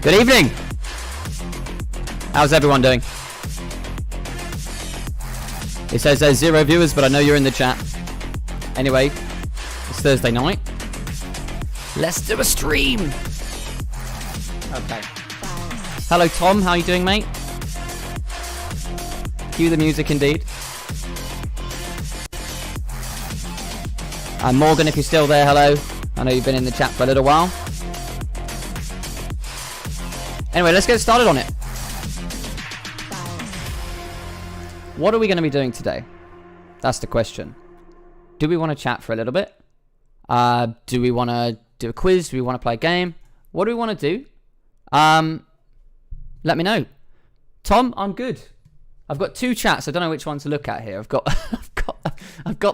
Good evening. How's everyone doing? It says there's 0 viewers, but I know you're in the chat. Anyway, it's Thursday night. Let's do a stream. Okay. Hello, Tom. How are you doing, mate? Cue the music, indeed. And Morgan, if you're still there, hello. I know you've been in the chat for a little while. Anyway, let's get started on it. What are we going to be doing today? That's the question. Do we want to chat for a little bit? Do we want to do a quiz? Do we want to play a game? What do we want to do? Let me know. Tom, I'm good. I've got 2 chats. I don't know which one to look at here. I've got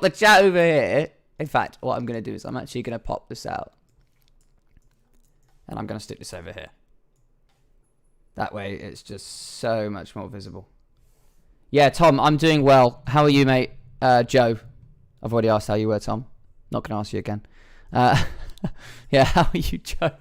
the chat over here. In fact, what I'm going to do is I'm actually going to pop this out. And I'm going to stick this over here. That way it's just so much more visible. Yeah, Tom, I'm doing well. How are you, mate? Joe. I've already asked how you were, Tom. Not going to ask you again. Yeah, how are you, Joe?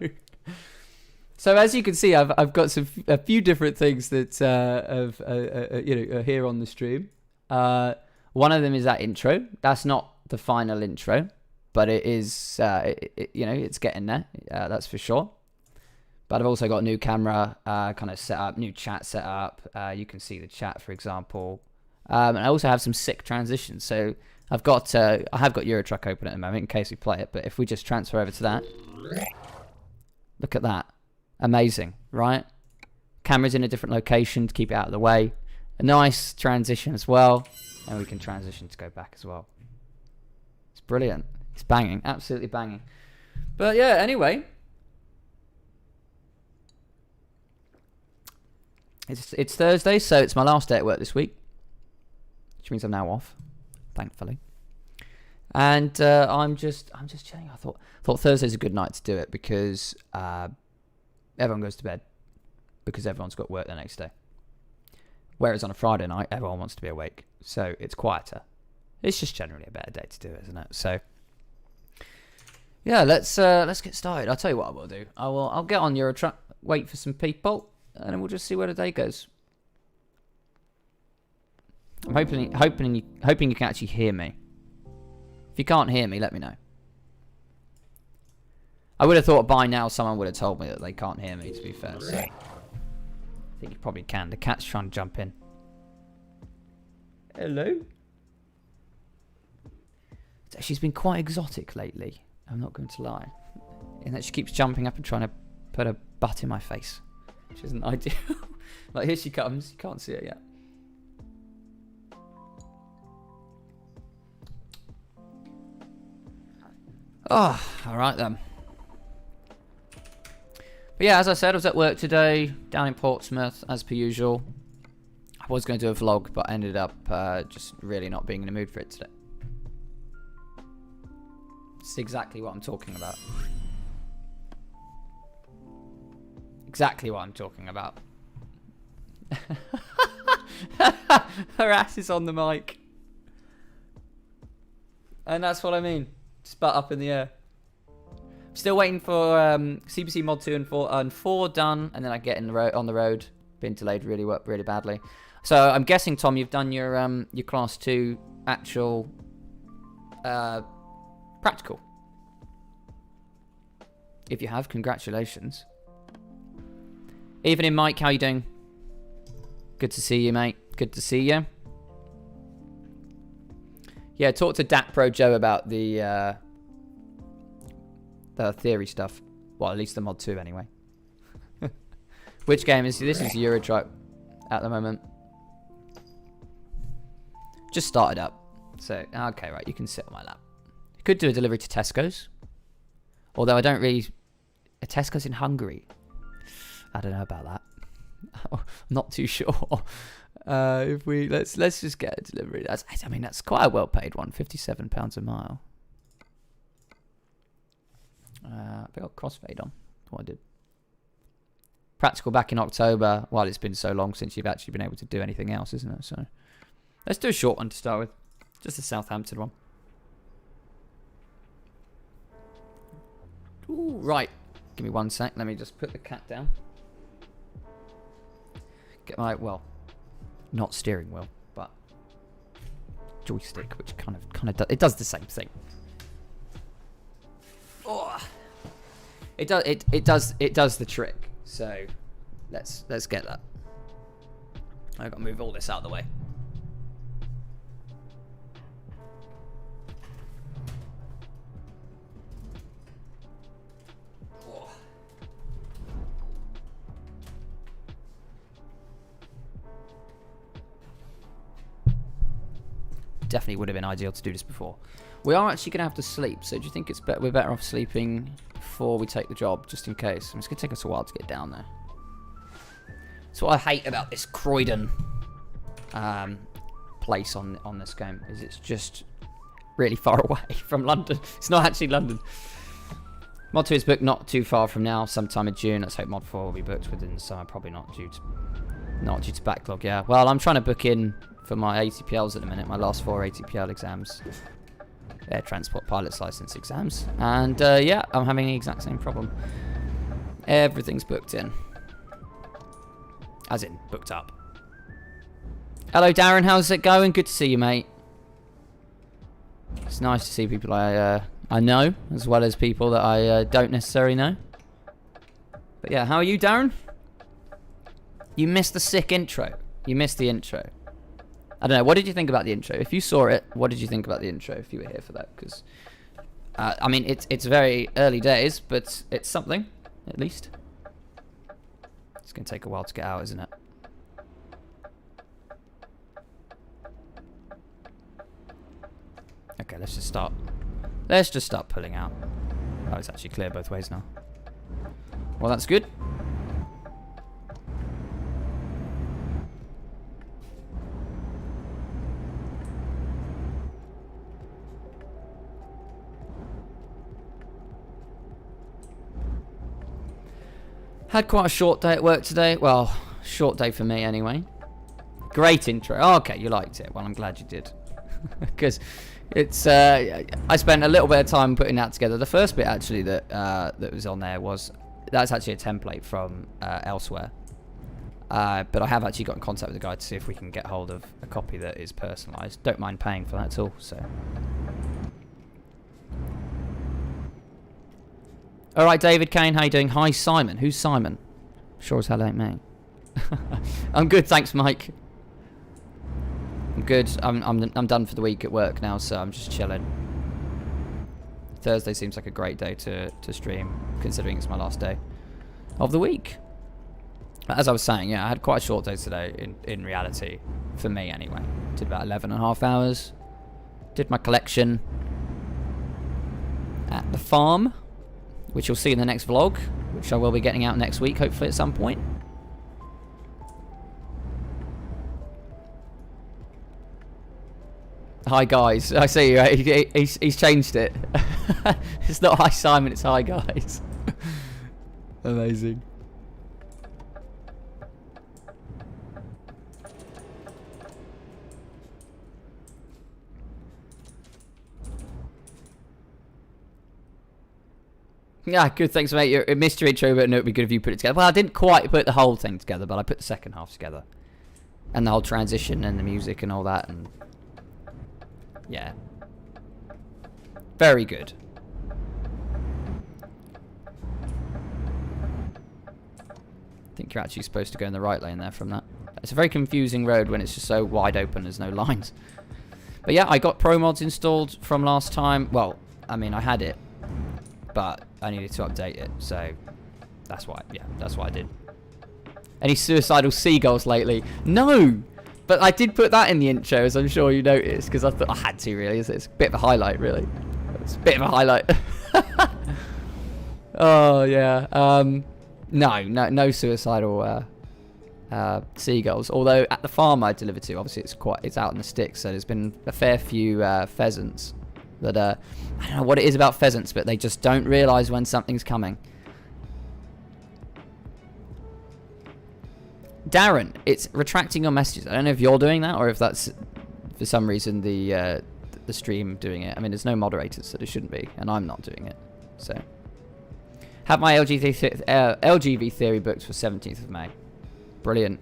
So as you can see, I've got a few different things that are here on the stream. One of them is that intro. That's not the final intro, but it is. It's getting there. That's for sure. But I've also got a new camera kind of set up, new chat set up. You can see the chat, for example. And I also have some sick transitions. So I have got Eurotruck open at the moment in case we play it. But if we just transfer over to that, look at that. Amazing, right? Camera's in a different location to keep it out of the way. A nice transition as well. And we can transition to go back as well. It's brilliant. It's banging, absolutely banging. But yeah, anyway. It's Thursday, so it's my last day at work this week, which means I'm now off, thankfully. And I'm just chilling. I thought Thursday's a good night to do it because everyone goes to bed because everyone's got work the next day. Whereas on a Friday night, everyone wants to be awake, so it's quieter. It's just generally a better day to do it, isn't it? So yeah, let's get started. I'll tell you what I will do. I'll get on Eurotruck, wait for some people. And then we'll just see where the day goes. I'm hoping you can actually hear me. If you can't hear me, let me know. I would have thought by now someone would have told me that they can't hear me, to be fair. So I think you probably can. The cat's trying to jump in. Hello? She's been quite exotic lately. I'm not going to lie. In that she keeps jumping up and trying to put her butt in my face. Which isn't ideal. Like, here she comes. You can't see her yet. Oh, alright then. But yeah, as I said, I was at work today, down in Portsmouth, as per usual. I was going to do a vlog, but I ended up just really not being in the mood for it today. It's exactly what I'm talking about. Exactly what I'm talking about. Her ass is on the mic. And that's what I mean. Just butt up in the air. Still waiting for CPC Mod 2 and 4 done. And then I get on the road. Been delayed really badly. So I'm guessing, Tom, you've done your Class 2 actual practical. If you have, congratulations. Evening, Mike. How you doing? Good to see you, mate. Good to see you. Yeah, talk to Dat Pro Joe about the theory stuff. Well, at least the mod 2 anyway. Which game is this? Is Eurotruck at the moment. Just started up. So, okay, right. You can sit on my lap. Could do a delivery to Tesco's. Although I don't really... Tesco's in Hungary. I don't know about that. I'm not too sure. If we let's just get a delivery. That's quite a well-paid one. £57 a mile. I got crossfade on. What I did. Practical back in October. Well, it's been so long since you've actually been able to do anything else, isn't it? So let's do a short one to start with. Just a Southampton one. Ooh, right. Give me one sec. Let me just put the cat down. get my, well, not steering wheel, but joystick, which kind of it does the same thing. Oh, it does the trick. So let's get that. I've got to move all this out of the way. Definitely would have been ideal to do this before. We are actually going to have to sleep, so do you think it's we're better off sleeping before we take the job, just in case? It's going to take us a while to get down there. That's what I hate about this Croydon place on this game, is it's just really far away from London. It's not actually London. Mod 2 is booked not too far from now, sometime in June. Let's hope Mod 4 will be booked within the summer. Probably not due to backlog, yeah. Well, I'm trying to book in for my ATPLs at the minute, my last 4 ATPL exams. Air Transport Pilot's License exams. And yeah, I'm having the exact same problem. Everything's booked in. As in, booked up. Hello, Darren. How's it going? Good to see you, mate. It's nice to see people I know, as well as people that I don't necessarily know. But yeah, how are you, Darren? You missed the sick intro. You missed the intro. I don't know. What did you think about the intro? If you saw it, what did you think about the intro? If you were here for that, because I mean, it's very early days, but it's something at least. It's gonna take a while to get out, isn't it? Okay, let's just start. Let's just start pulling out. Oh, it's actually clear both ways now. Well, that's good. Had quite a short day at work today. Well, short day for me anyway. Great intro. Oh, okay, you liked it. Well, I'm glad you did. Because it's I spent a little bit of time putting that together. The first bit actually that was on there that's actually a template from elsewhere. But I have actually got in contact with the guy to see if we can get hold of a copy that is personalised. Don't mind paying for that at all. So. All right, David Kane, how you doing? Hi, Simon. Who's Simon? Sure as hell ain't me. I'm good, thanks, Mike. I'm good. I'm done for the week at work now, so I'm just chilling. Thursday seems like a great day to stream, considering it's my last day of the week. As I was saying, yeah, I had quite a short day today, in reality, for me anyway. Did about 11.5 hours. Did my collection at the farm, which you'll see in the next vlog, which I will be getting out next week, hopefully at some point. Hi guys, I see you. He's changed it. It's not hi Simon, it's hi guys. Amazing. Yeah, good, thanks mate. You missed your intro, but no, it'd be good if you put it together. Well, I didn't quite put the whole thing together, but I put the second half together. And the whole transition and the music and all that, and yeah. Very good. I think you're actually supposed to go in the right lane there from that. It's a very confusing road when it's just so wide open, there's no lines. But yeah, I got Pro Mods installed from last time. Well, I mean, I had it, but I needed to update it, so that's why, yeah, that's what I did. Any suicidal seagulls lately? No! But I did put that in the intro, as I'm sure you noticed, because I thought I had to, really. It's a bit of a highlight, really. It's a bit of a highlight. Oh, yeah. No suicidal seagulls. Although, at the farm I delivered to, obviously it's out in the sticks, so there's been a fair few pheasants that, I don't know what it is about pheasants, but they just don't realise when something's coming. Darren, it's retracting your messages. I don't know if you're doing that or if that's, for some reason, the stream doing it. I mean, there's no moderators, so there shouldn't be, and I'm not doing it. So, have my LGV theory booked for 17th of May. Brilliant.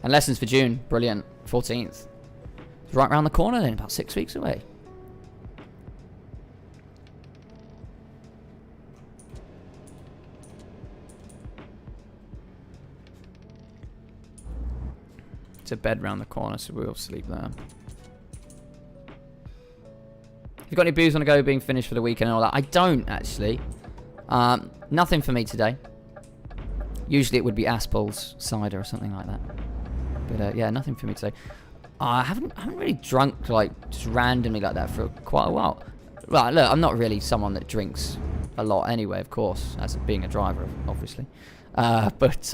And lessons for June. Brilliant. 14th. It's right around the corner then. About 6 weeks away. It's a bed round the corner, so we'll sleep there. You got any booze on the go being finished for the weekend and all that? I don't, actually. Nothing for me today. Usually it would be Aspel's cider or something like that. But yeah, nothing for me today. I haven't really drunk like just randomly like that for quite a while. Right, look, I'm not really someone that drinks a lot anyway, of course, as being a driver, obviously. But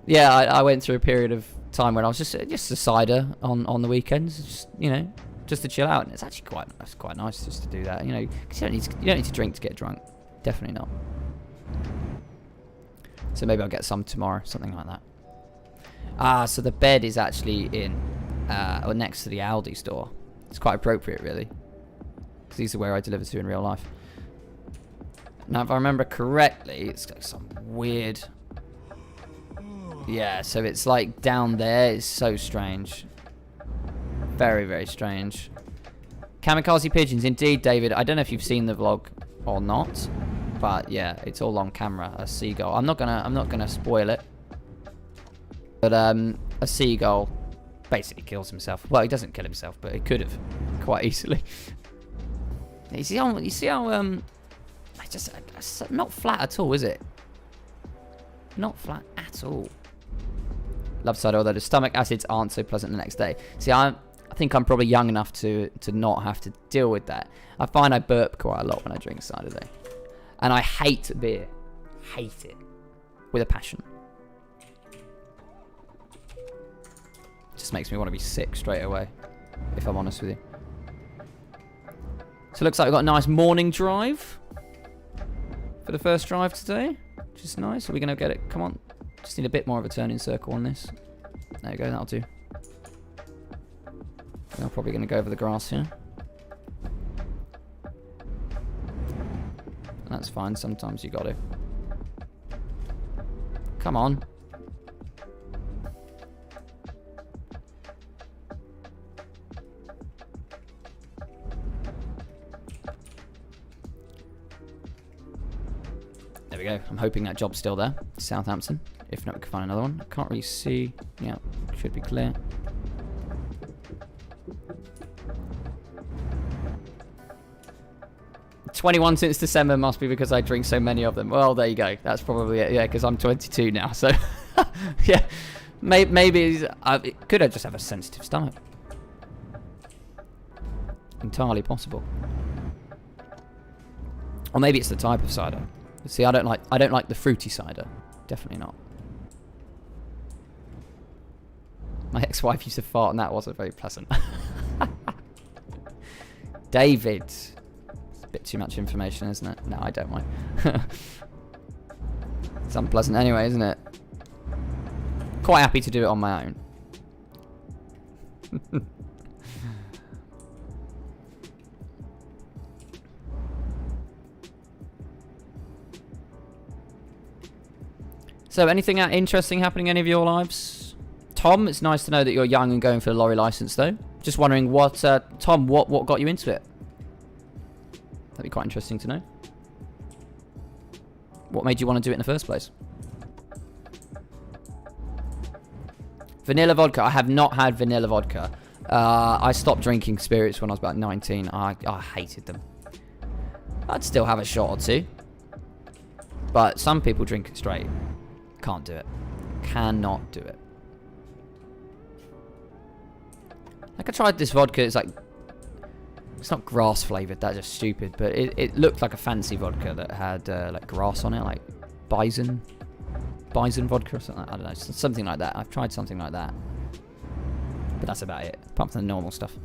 yeah, I went through a period of time when I was just a cider on the weekends, just, you know, just to chill out, and it's actually quite nice just to do that, you know, because you don't need to drink to get drunk, definitely not. So maybe I'll get some tomorrow, something like that. So the bed is actually in or next to the Aldi store. It's quite appropriate, really, because these are where I deliver to in real life. Now, if I remember correctly, it's got some weird. Yeah, so it's like down there. It's so strange. Very, very strange. Kamikaze pigeons, indeed, David. I don't know if you've seen the vlog or not, but yeah, it's all on camera. A seagull. I'm not gonna spoil it, but a seagull basically kills himself. Well, he doesn't kill himself, but he could have quite easily. You see how it's just not flat at all, is it? Not flat at all. Love cider, although the stomach acids aren't so pleasant the next day. See, I think I'm probably young enough to not have to deal with that. I find I burp quite a lot when I drink cider, though. And I hate beer. Hate it. With a passion. Just makes me want to be sick straight away, if I'm honest with you. So it looks like we've got a nice morning drive for the first drive today, which is nice. Are we going to get it? Come on. Just need a bit more of a turning circle on this. There you go, that'll do. I'm probably going to go over the grass here. And that's fine, sometimes you got to. Come on. There we go. I'm hoping that job's still there. Southampton. If not, we can find another one. I can't really see. Yeah, should be clear. "21 since December must be because I drink so many of them." Well, there you go. That's probably it. Yeah, because I'm 22 now. So, yeah. Maybe it could I just have a sensitive stomach? Entirely possible. Or maybe it's the type of cider. See, I don't like the fruity cider. Definitely not. My ex-wife used to fart, and that wasn't very pleasant. David. It's a bit too much information, isn't it? No, I don't mind. It's unpleasant anyway, isn't it? Quite happy to do it on my own. So, anything interesting happening in any of your lives? Tom, it's nice to know that you're young and going for the lorry license, though. Just wondering Tom, what got you into it? That'd be quite interesting to know. What made you want to do it in the first place? Vanilla vodka. I have not had vanilla vodka. I stopped drinking spirits when I was about 19. I hated them. I'd still have a shot or two. But some people drink it straight. Can't do it. Cannot do it. Like, I tried this vodka. It's like, it's not grass flavored. That's just stupid. But it looked like a fancy vodka that had like grass on it, like bison vodka or something. I don't know, something like that. I've tried something like that, but that's about it. Apart from the normal stuff.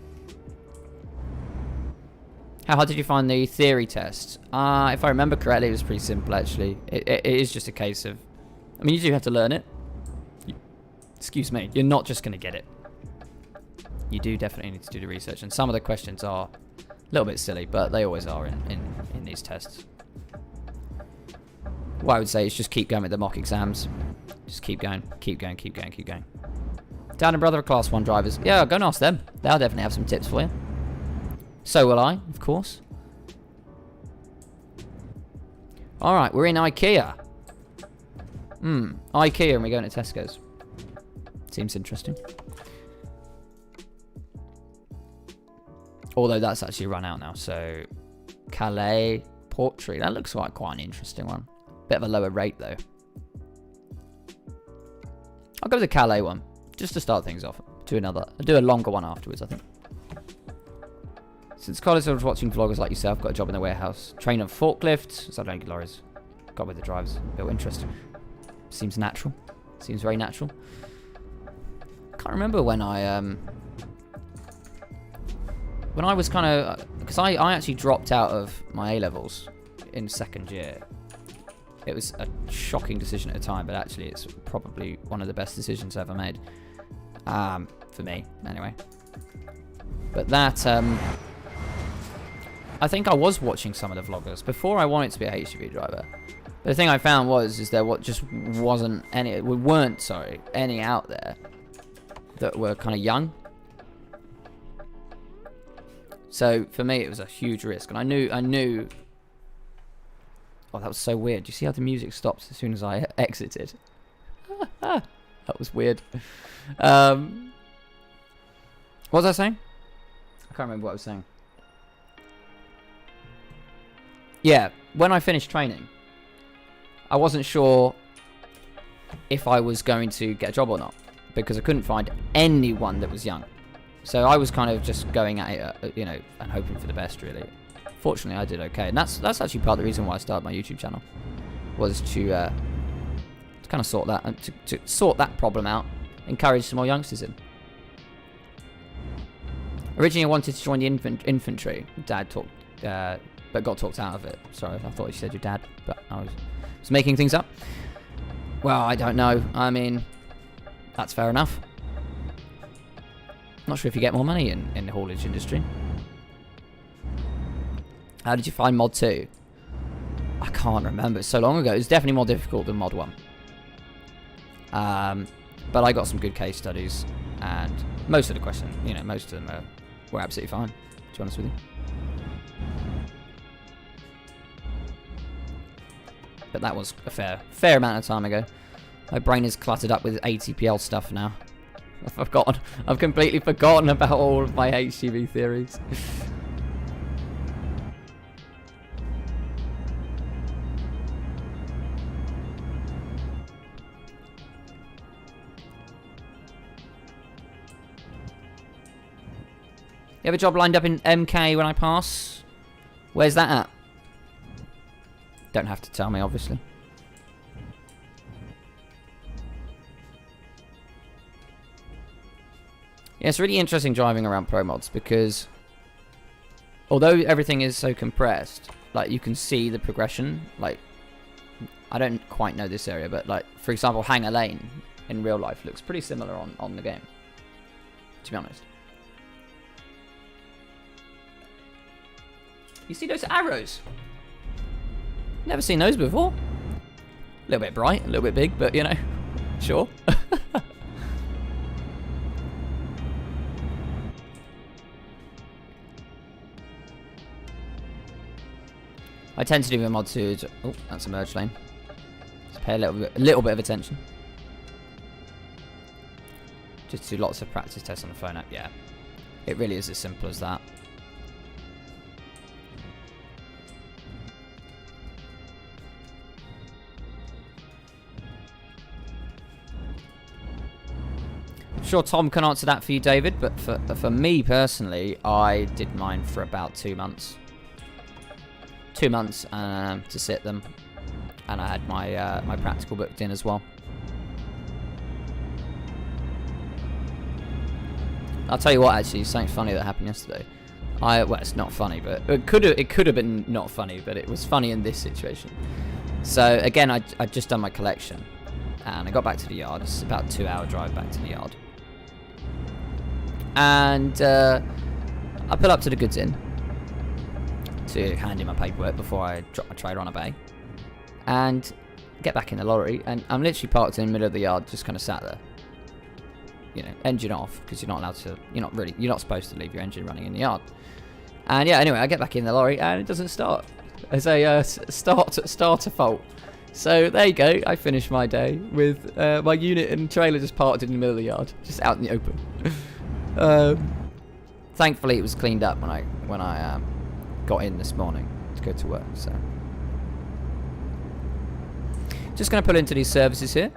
How hard did you find the theory test? If I remember correctly, it was pretty simple actually. It is just a case of, I mean, you do have to learn it. Excuse me. You're not just going to get it. You do definitely need to do the research, and some of the questions are a little bit silly, but they always are in these tests. What I would say is just keep going with the mock exams. Just keep going, keep going, keep going, keep going. Dad and brother are Class 1 drivers. Yeah, go and ask them. They'll definitely have some tips for you. So will I, of course. Alright, we're in IKEA. IKEA and we're going to Tesco's. Seems interesting. Although that's actually run out now, so... Calais Portrait. That looks like quite an interesting one. Bit of a lower rate, though. I'll go with the Calais one, just to start things off. I'll do a longer one afterwards, I think. Since college, I was watching vloggers like yourself. Got a job in the warehouse. Train on forklifts. So I don't get lorries. Got with the drivers. Built interest. Seems natural. Seems very natural. Can't remember when I was kind of... Because I actually dropped out of my A-levels in second year. It was a shocking decision at the time, but actually it's probably one of the best decisions I've ever made. For me, anyway. But that... I think I was watching some of the vloggers before I wanted to be a HGV driver. But the thing I found is there just wasn't any... weren't any out there that were kind of young. So for me, it was a huge risk, and I knew. Oh, that was so weird. Do you see how the music stopped as soon as I exited? That was weird. What was I saying? I can't remember what I was saying. Yeah, when I finished training, I wasn't sure if I was going to get a job or not, because I couldn't find anyone that was young. So I was kind of just going at it, and hoping for the best, really. Fortunately, I did okay, and that's actually part of the reason why I started my YouTube channel, was to kind of sort that to sort that problem out, encourage some more youngsters in. Originally, I wanted to join the infantry. Dad talked, but got talked out of it. Sorry, I thought you said your dad, but I was making things up. Well, I don't know. I mean, that's fair enough. Not sure if you get more money in the haulage industry. How did you find Mod 2? I can't remember. It's so long ago. It was definitely more difficult than Mod 1. But I got some good case studies. And most of the questions, most of them were absolutely fine, to be honest with you. But that was a fair amount of time ago. My brain is cluttered up with ATPL stuff now. I've completely forgotten about all of my HGV theories. You have a job lined up in MK when I pass? Where's that at? Don't have to tell me, obviously. Yeah, it's really interesting driving around Pro Mods because although everything is so compressed, like you can see the progression. Like, I don't quite know this area, but like, for example, Hangar Lane in real life looks pretty similar on the game, to be honest. You see those arrows? Never seen those before. A little bit bright, a little bit big, but sure. I tend to do a mod 2. Oh, that's a merge lane. Just pay a little bit of attention. Just do lots of practice tests on the phone app. Yeah, it really is as simple as that. I'm sure Tom can answer that for you, David. But for me personally, I did mine for about 2 months. 2 months to sit them, and I had my practical booked in as well. I'll tell you what, actually, something funny that happened yesterday. Well, it's not funny, but it could have been not funny, but it was funny in this situation. So again, I'd just done my collection, and I got back to the yard. It's about a 2-hour drive back to the yard, and I pull up to the goods inn to hand in my paperwork before I drop my trailer on a bay, and get back in the lorry, and I'm literally parked in the middle of the yard, just kind of sat there. you know, engine off, because you're not allowed to, you're not supposed to leave your engine running in the yard. And yeah, anyway, I get back in the lorry and it doesn't start. There's a starter fault. So there you go. I finished my day with my unit and trailer just parked in the middle of the yard, just out in the open. Thankfully, it was cleaned up when I got in this morning to go to work. So just going to pull into these services here.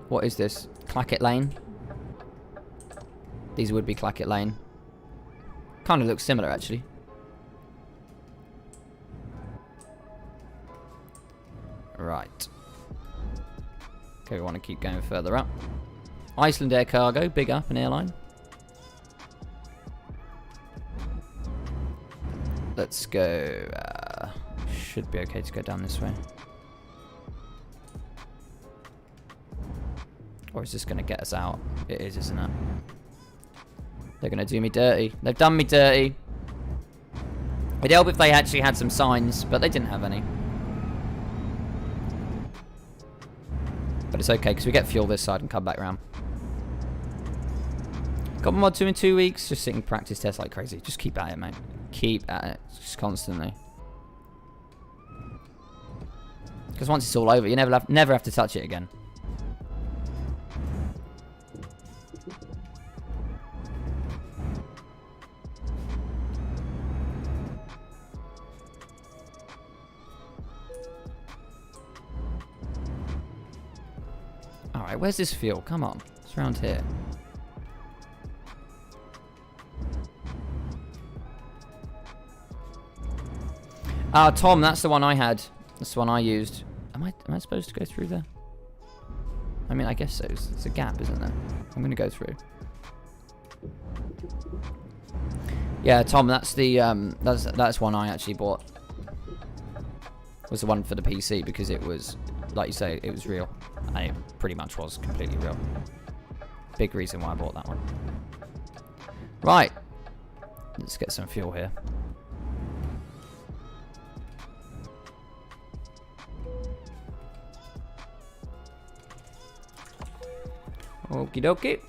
What is this? Clackett Lane. These would be Clackett Lane. Kind of looks similar, actually. Right. Okay, we want to keep going further up. Iceland Air Cargo, big up, an airline. Let's go. Should be okay to go down this way. Or is this going to get us out? It is, isn't it? They're going to do me dirty. They've done me dirty. It'd help if they actually had some signs, but they didn't have any. But it's okay, because we get fuel this side and come back around. Got mod 2 in 2 weeks. Just sitting practice tests like crazy. Just keep at it, mate. Keep at it. Just constantly. Because once it's all over, you never have to touch it again. Alright, where's this fuel? Come on. It's around here. Ah, Tom, that's the one I had. That's the one I used. Am I supposed to go through there? I mean, I guess so. It's a gap, isn't there? I'm going to go through. Yeah, Tom, that's the that's one I actually bought. Was the one for the PC because it was, like you say, it was real. And it pretty much was completely real. Big reason why I bought that one. Right. Let's get some fuel here. Okie dokie.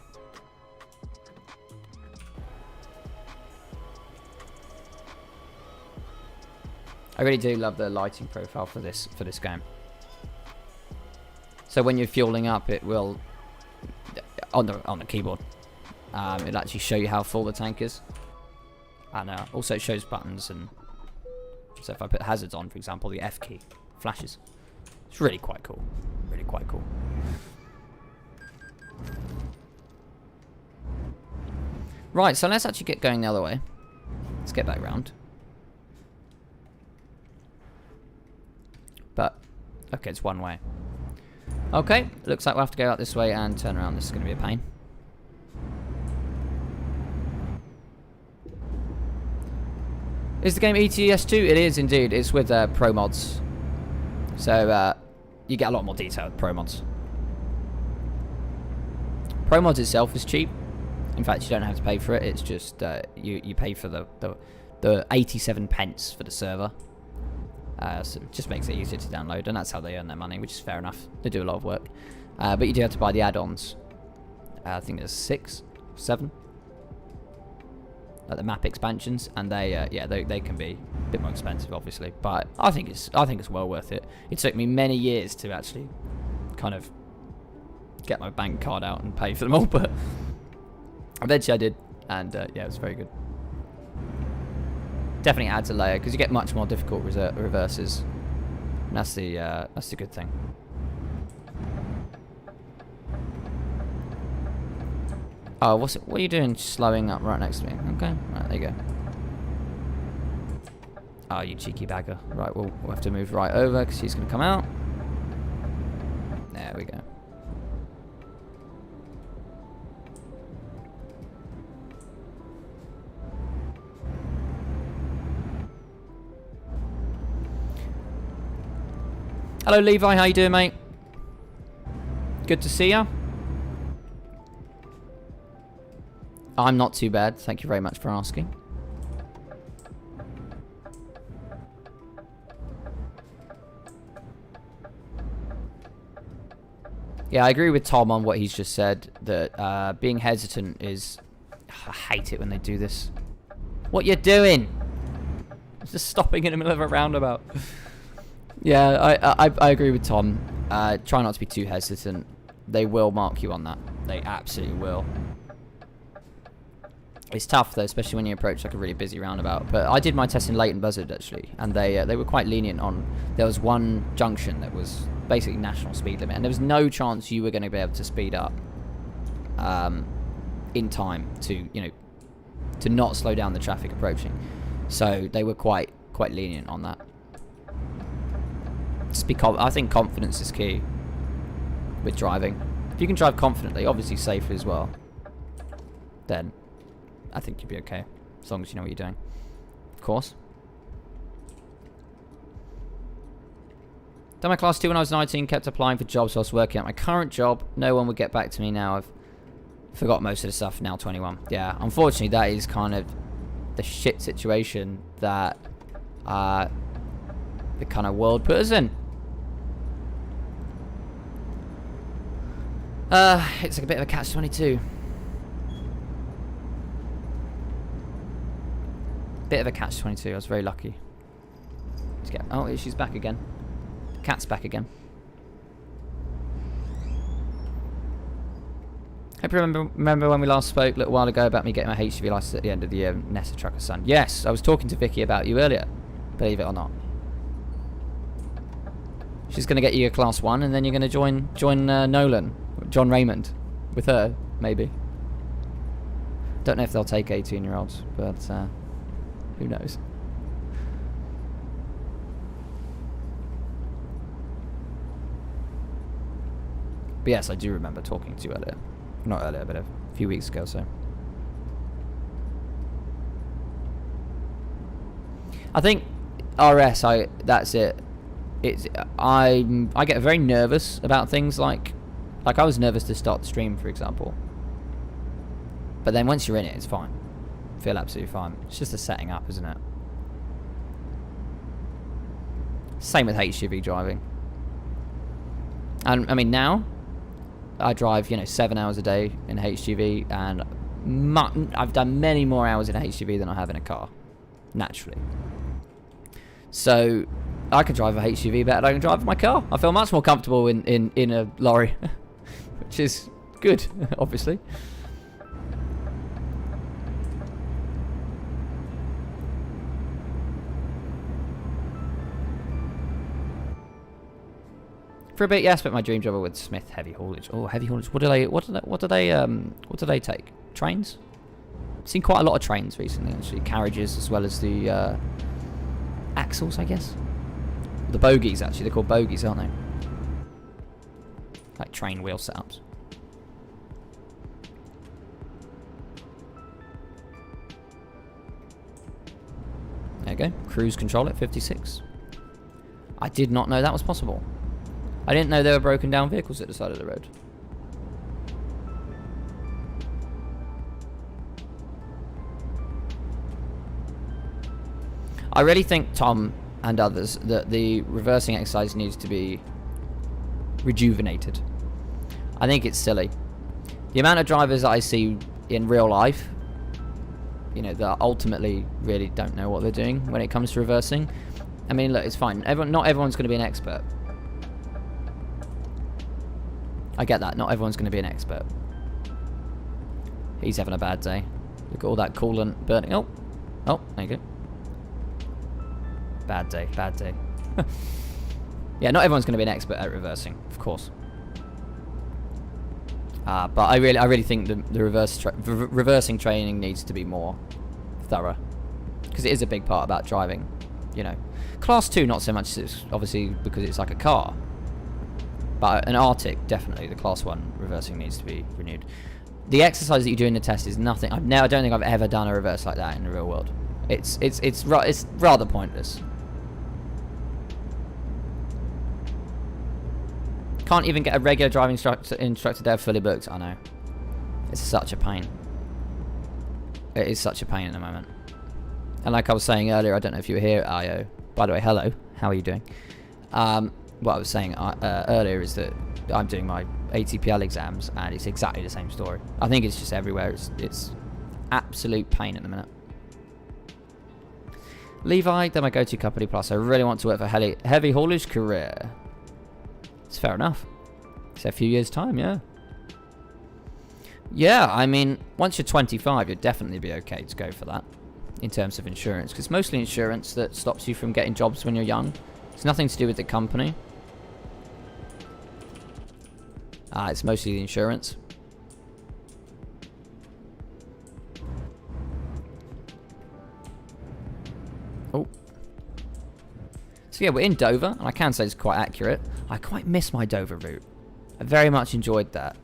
I really do love the lighting profile for this game. So when you're fueling up, it will on the keyboard. It'll actually show you how full the tank is, and also it shows buttons. And so if I put hazards on, for example, the F key flashes. It's really quite cool. Really quite cool. Right, so let's actually get going the other way. Let's get back round. But okay, it's one way. Okay, looks like we'll have to go out this way and turn around. This is going to be a pain. Is the game ETS2? It is indeed. It's with pro mods. So you get a lot more detail with pro mods. Pro mods itself is cheap. In fact, you don't have to pay for it. It's just you pay for the 87 pence for the server. So it just makes it easier to download, and that's how they earn their money, which is fair enough. They do a lot of work. But you do have to buy the add-ons. I think there's 6, 7. Like the map expansions, and they can be a bit more expensive, obviously. But I think it's well worth it. It took me many years to actually kind of get my bank card out and pay for them all, but eventually I did, and yeah, it was very good. Definitely adds a layer because you get much more difficult reverses. And that's the good thing. Oh, what are you doing? Slowing up right next to me? Okay, right, there you go. Oh, you cheeky bagger. Right, we'll have to move right over because he's going to come out. There we go. Hello, Levi. How you doing, mate? Good to see ya. I'm not too bad. Thank you very much for asking. Yeah, I agree with Tom on what he's just said, that being hesitant is... I hate it when they do this. What you doing? Just stopping in the middle of a roundabout. Yeah, I agree with Tom. Try not to be too hesitant. They will mark you on that. They absolutely will. It's tough though, especially when you approach like a really busy roundabout. But I did my test in Leighton Buzzard actually, and they were quite lenient on. There was one junction that was basically national speed limit, and there was no chance you were going to be able to speed up in time to to not slow down the traffic approaching. So they were quite lenient on that. I think confidence is key with driving. If you can drive confidently, obviously safely as well, then I think you'd be okay, as long as you know what you're doing. Of course. Done my class 2 when I was 19, kept applying for jobs whilst working at my current job. No one would get back to me now. I've forgot most of the stuff, now 21. Yeah, unfortunately that is kind of the shit situation that the kind of world put us in. It's like a bit of a catch-22. Bit of a catch-22. I was very lucky to get... Oh, she's back again. The cat's back again. Hope you remember when we last spoke a little while ago about me getting my HGV license at the end of the year. Nessa Trucker's son. Yes, I was talking to Vicky about you earlier. Believe it or not. She's going to get you a class 1, and then you're going to join Nolan, John Raymond, with her, maybe. Don't know if they'll take 18-year-olds, but who knows. But yes, I do remember talking to you earlier. Not earlier, but a few weeks ago, so. I think RS, that's it. I get very nervous about things like I was nervous to start the stream, for example. But then once you're in it, it's fine. I feel absolutely fine. It's just the setting up, isn't it? Same with HGV driving. And I mean now, I drive 7 hours a day in HGV, and I've done many more hours in a HGV than I have in a car, naturally. So I can drive a HGV better than I can drive my car. I feel much more comfortable in a lorry, which is good, obviously. For a bit, yes, but my dream job with Smith heavy haulage. Oh, heavy haulage. What do they take? Trains? I've seen quite a lot of trains recently, actually. Carriages as well as the axles, I guess. The bogies, actually. They're called bogies, aren't they? Like train wheel setups. There you go. Cruise control at 56. I did not know that was possible. I didn't know there were broken down vehicles at the side of the road. I really think, Tom and others, that the reversing exercise needs to be rejuvenated. I think it's silly. The amount of drivers that I see in real life, that ultimately really don't know what they're doing when it comes to reversing. I mean, look, it's fine. Not everyone's going to be an expert. I get that. Not everyone's going to be an expert. He's having a bad day. Look at all that coolant burning. Oh, there you go. Bad day, bad day. Yeah, not everyone's going to be an expert at reversing, of course. But I really think the reversing training needs to be more thorough, because it is a big part about driving. Class 2 not so much, obviously, because it's like a car. But an Arctic, definitely, the Class 1 reversing needs to be renewed. The exercise that you do in the test is nothing. I don't think I've ever done a reverse like that in the real world. It's rather pointless. Can't even get a regular driving instructor there fully booked. I know. It's such a pain. It is such a pain at the moment. And like I was saying earlier, I don't know if you were here at I.O. By the way, hello. How are you doing? What I was saying earlier is that I'm doing my ATPL exams, and it's exactly the same story. I think it's just everywhere. It's absolute pain at the minute. Levi, they're my go-to company, plus I really want to work for heavy haulage career. It's fair enough. It's a few years' time, yeah. Yeah, I mean, once you're 25, you'd definitely be okay to go for that in terms of insurance, because mostly insurance that stops you from getting jobs when you're young. It's nothing to do with the company. It's mostly the insurance. Oh. So yeah, we're in Dover, and I can say it's quite accurate. I quite miss my Dover route. I very much enjoyed that.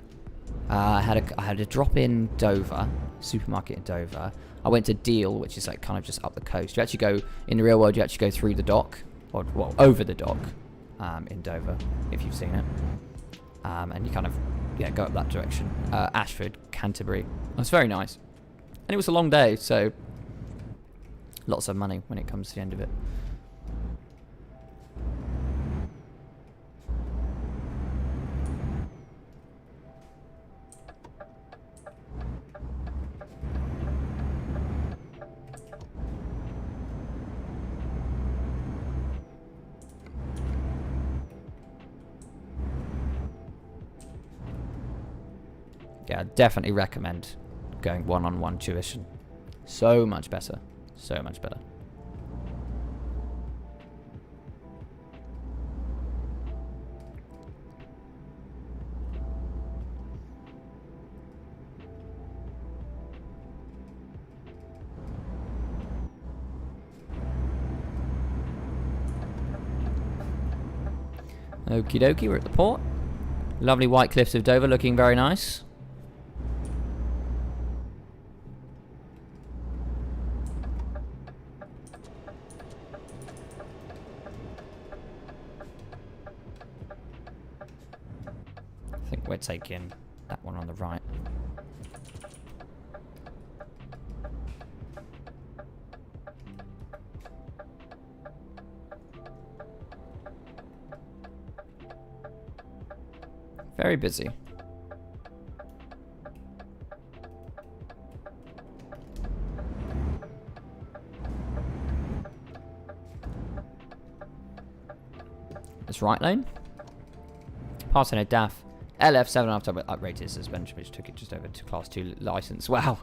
I had a drop in Dover, supermarket in Dover. I went to Deal, which is like kind of just up the coast. You actually go, in the real world, you actually go through the dock, or well, over the dock, in Dover, if you've seen it. And you kind of, yeah, go up that direction. Ashford, Canterbury. It was very nice. And it was a long day, so lots of money when it comes to the end of it. Yeah, I definitely recommend going one-on-one tuition. So much better. So much better. Okie dokie, we're at the port. Lovely white cliffs of Dover, looking very nice. I think we're taking that one on the right. Very busy. This right lane. Passing a DAF. LF7 after uprated suspension, which took it just over to Class 2 license. Wow.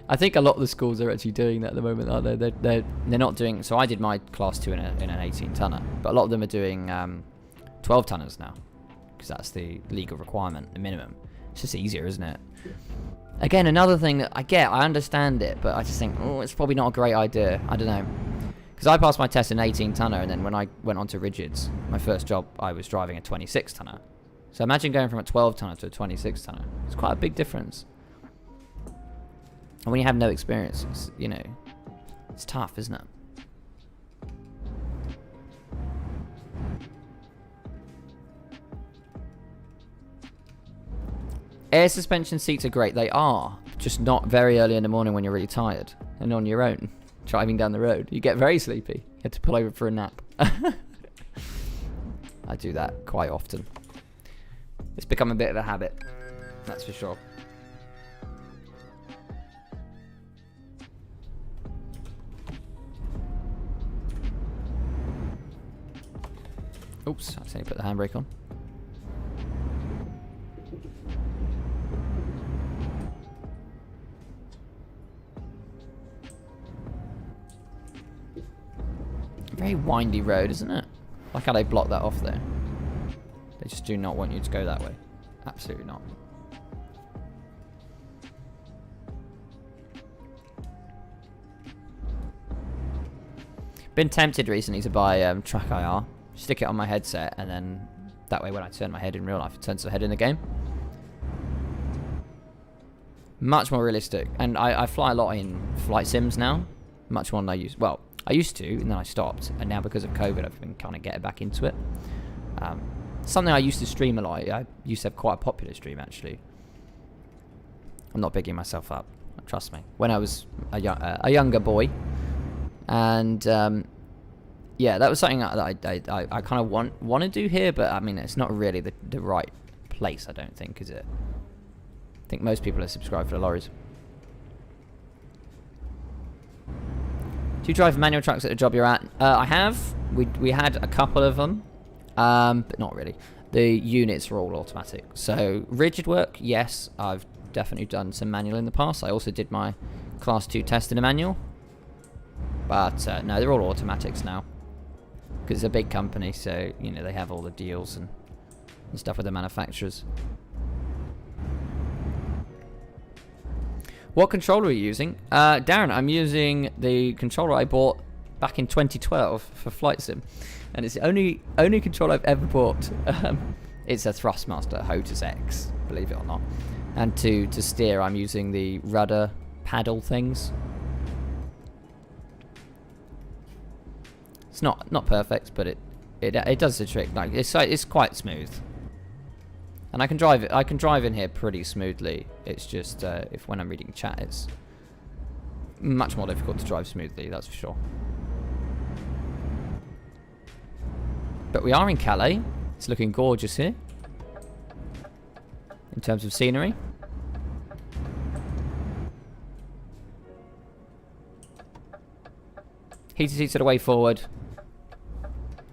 I think a lot of the schools are actually doing that at the moment, aren't they? They're not doing... So I did my Class 2 in an 18-tonner, but a lot of them are doing 12-tonners now, because that's the legal requirement, the minimum. It's just easier, isn't it? Again, another thing that I get, I understand it, but I just think, oh, it's probably not a great idea. I don't know. Because I passed my test in an 18-tonner, and then when I went on to rigids, my first job, I was driving a 26-tonner. So imagine going from a 12-tonner to a 26-tonner. It's quite a big difference. And when you have no experience, it's, you know, it's tough, isn't it? Air suspension seats are great. They are. Just not very early in the morning when you're really tired and on your own, driving down the road. You get very sleepy. You have to pull over for a nap. I do that quite often. It's become a bit of a habit. That's for sure. Oops, I accidentally put the handbrake on. Very windy road, isn't it? Like how they block that off there. They just do not want you to go that way. Absolutely not. Been tempted recently to buy Track IR. Stick it on my headset, and then that way when I turn my head in real life, it turns the head in the game. Much more realistic. And I fly a lot in flight sims now. Much more than I used. Well, I used to, and then I stopped. And now because of COVID, I've been kind of getting back into it. Something I used to stream a lot. I used to have quite a popular stream, actually. I'm not bigging myself up. Trust me. When I was a younger boy. And, yeah, that was something that I kind of want to do here. But, I mean, it's not really the right place, I don't think, is it? I think most people are subscribed for the lorries. Do you drive manual trucks at the job you're at? I have. We had a couple of them, but not really. The units are all automatic. So rigid work, yes, I've definitely done some manual in the past. I also did my Class 2 test in a manual. But no, they're all automatics now. Because it's a big company, so, you know, they have all the deals and stuff with the manufacturers. What controller are you using? Darren, I'm using the controller I bought back in 2012 for Flight Sim. And it's the only controller I've ever bought. It's a Thrustmaster Hotus X, believe it or not. And to steer, I'm using the rudder paddle things. It's not perfect, but it does the trick. Like it's quite smooth. And I can drive it. I can drive in here pretty smoothly. It's just if when I'm reading chat, it's much more difficult to drive smoothly. That's for sure. But we are in Calais. It's looking gorgeous here in terms of scenery. Heated seats are the way forward.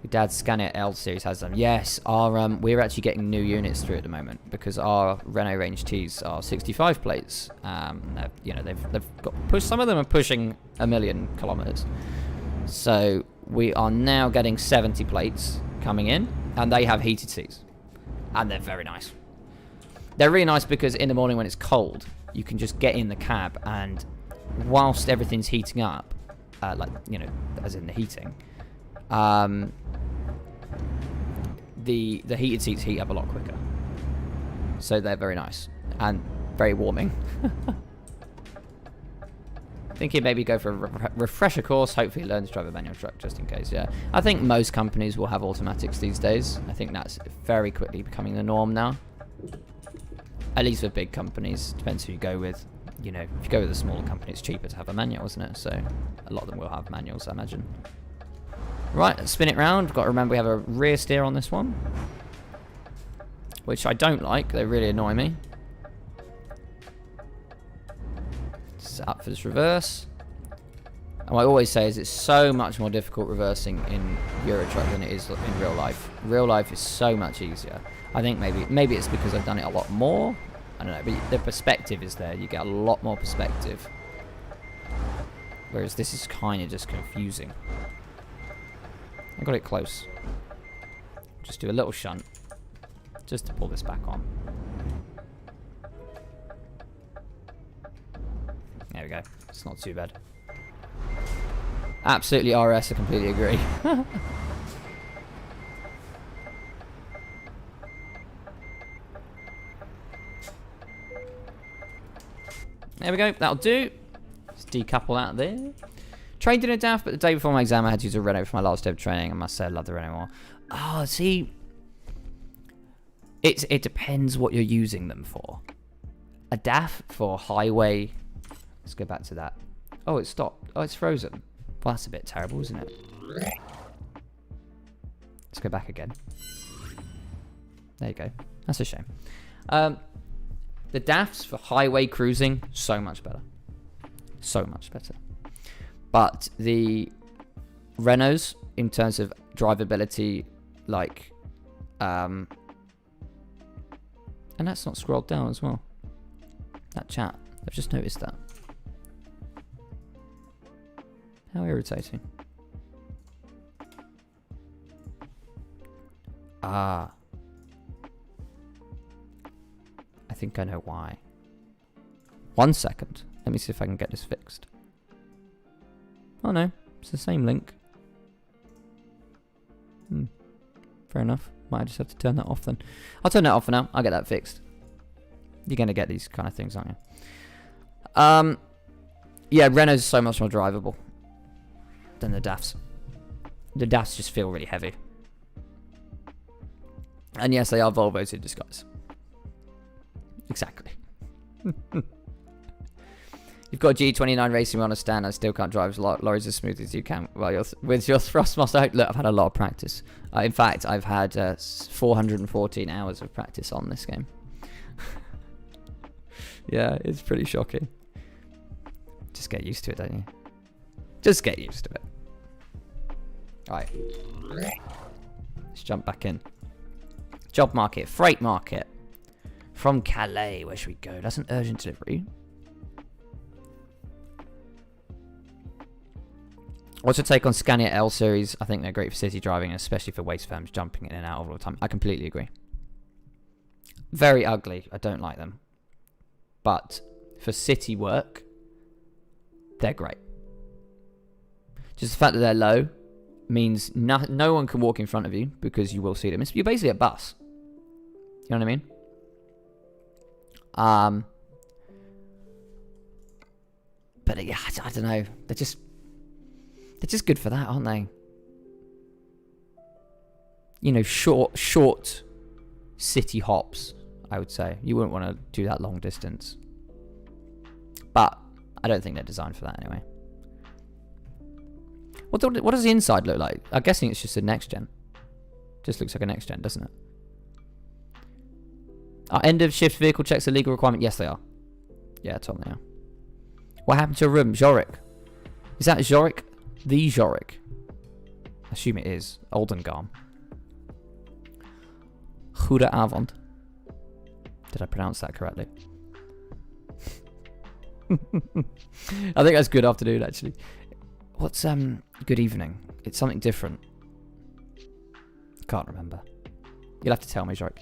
Your dad's Scania L series has them. Yes, our we're actually getting new units through at the moment because our Renault Range Ts are 65 plates. You know, they've got pushed. Some of them are pushing 1 million kilometers. So we are now getting 70 plates coming in, and they have heated seats, and they're very nice. They're really nice because in the morning when it's cold, you can just get in the cab, and whilst everything's heating up, like, you know, as in the heating, the heated seats heat up a lot quicker. So they're very nice and very warming. Thinking maybe go for a refresher course, hopefully learn to drive a manual truck just in case, yeah. I think most companies will have automatics these days. I think that's very quickly becoming the norm now. At least with big companies, depends who you go with. You know, if you go with a smaller company, it's cheaper to have a manual, isn't it? So a lot of them will have manuals, I imagine. Right, let's spin it round. Got to remember we have a rear steer on this one, which I don't like. They really annoy me. Set up for this reverse. And what I always say is it's so much more difficult reversing in Eurotruck than it is in real life. Real life is so much easier. I think maybe it's because I've done it a lot more. I don't know, but the perspective is there. You get a lot more perspective. Whereas this is kind of just confusing. I got it close. Just do a little shunt. Just to pull this back on. There we go. It's not too bad. Absolutely RS, I completely agree. There we go. That'll do. Let's decouple out there. Trained in a DAF, but the day before my exam I had to use a Renault for my last day of training. I must say I love the Renault more. Oh, see. It depends what you're using them for. A DAF for highway. Let's go back to that. Oh, it stopped. Oh, it's frozen. Well, that's a bit terrible, isn't it? Let's go back again. There you go. That's a shame. The DAFs for highway cruising, so much better. So much better. But the Renaults, in terms of drivability, like... and that's not scrolled down as well. That chat. I've just noticed that. How irritating. Ah. I think I know why. 1 second. Let me see if I can get this fixed. Oh no, it's the same link. Fair enough. Might just have to turn that off then. I'll turn that off for now. I'll get that fixed. You're going to get these kind of things, aren't you? Yeah, Renault's so much more drivable than the DAFs. The DAFs just feel really heavy. And yes, they are Volvos in disguise. Exactly. You've got G29 racing on a stand. I still can't drive lorries as smooth as you can. Well, with your Thrustmaster, look, I've had a lot of practice. In fact, I've had 414 hours of practice on this game. Yeah, it's pretty shocking. Just get used to it, don't you? Just get used to it. Alright. Let's jump back in. Job market, freight market. From Calais, where should we go? That's an urgent delivery. What's your take on Scania L series? I think they're great for city driving, especially for waste firms jumping in and out all the time. I completely agree. Very ugly. I don't like them. But for city work, they're great. Just the fact that they're low means no one can walk in front of you because you will see them. You're basically a bus. You know what I mean? But yeah, I don't know. They're just good for that, aren't they? You know, short city hops, I would say. You wouldn't want to do that long distance. But I don't think they're designed for that anyway. What does the inside look like? I'm guessing it's just a next gen. Just looks like a next gen, doesn't it? Are end of shift vehicle checks a legal requirement? Yes, they are. Yeah, Tom, they are. What happened to your room? Jorik. Is that Jorik? The Jorik. I assume it is. Oldengarm. Goede avond. Did I pronounce that correctly? I think that's good afternoon, actually. What's good evening? It's something different. Can't remember. You'll have to tell me, Jorik.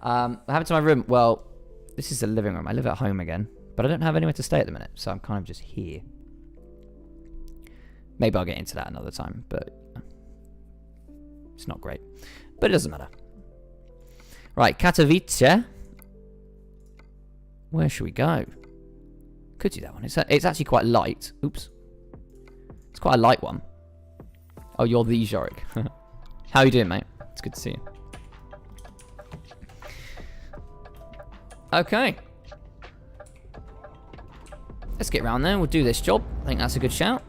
What happened to my room? Well, this is the living room. I live at home again, but I don't have anywhere to stay at the minute, so I'm kind of just here. Maybe I'll get into that another time, but it's not great. But it doesn't matter. Right, Katowice. Where should we go? Could do that one. It's actually quite light. Oops. It's quite a light one. Oh, you're the Jorik. How are you doing, mate? It's good to see you. Okay. Let's get around there. We'll do this job. I think that's a good shout.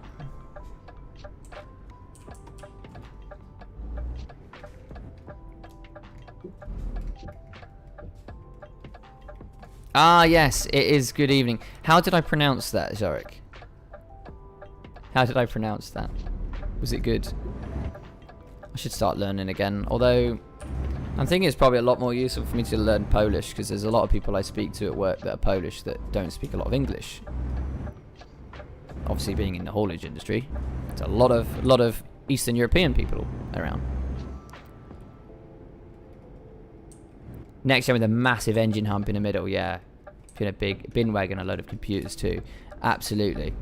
Ah, yes, it is good evening. How did I pronounce that, Jorik? How did I pronounce that? Was it good? I should start learning again. Although, I'm thinking it's probably a lot more useful for me to learn Polish, because there's a lot of people I speak to at work that are Polish that don't speak a lot of English. Obviously, being in the haulage industry, there's a lot of Eastern European people around. Next gen with a massive engine hump in the middle, yeah. In a big bin wagon, a load of computers too. Absolutely.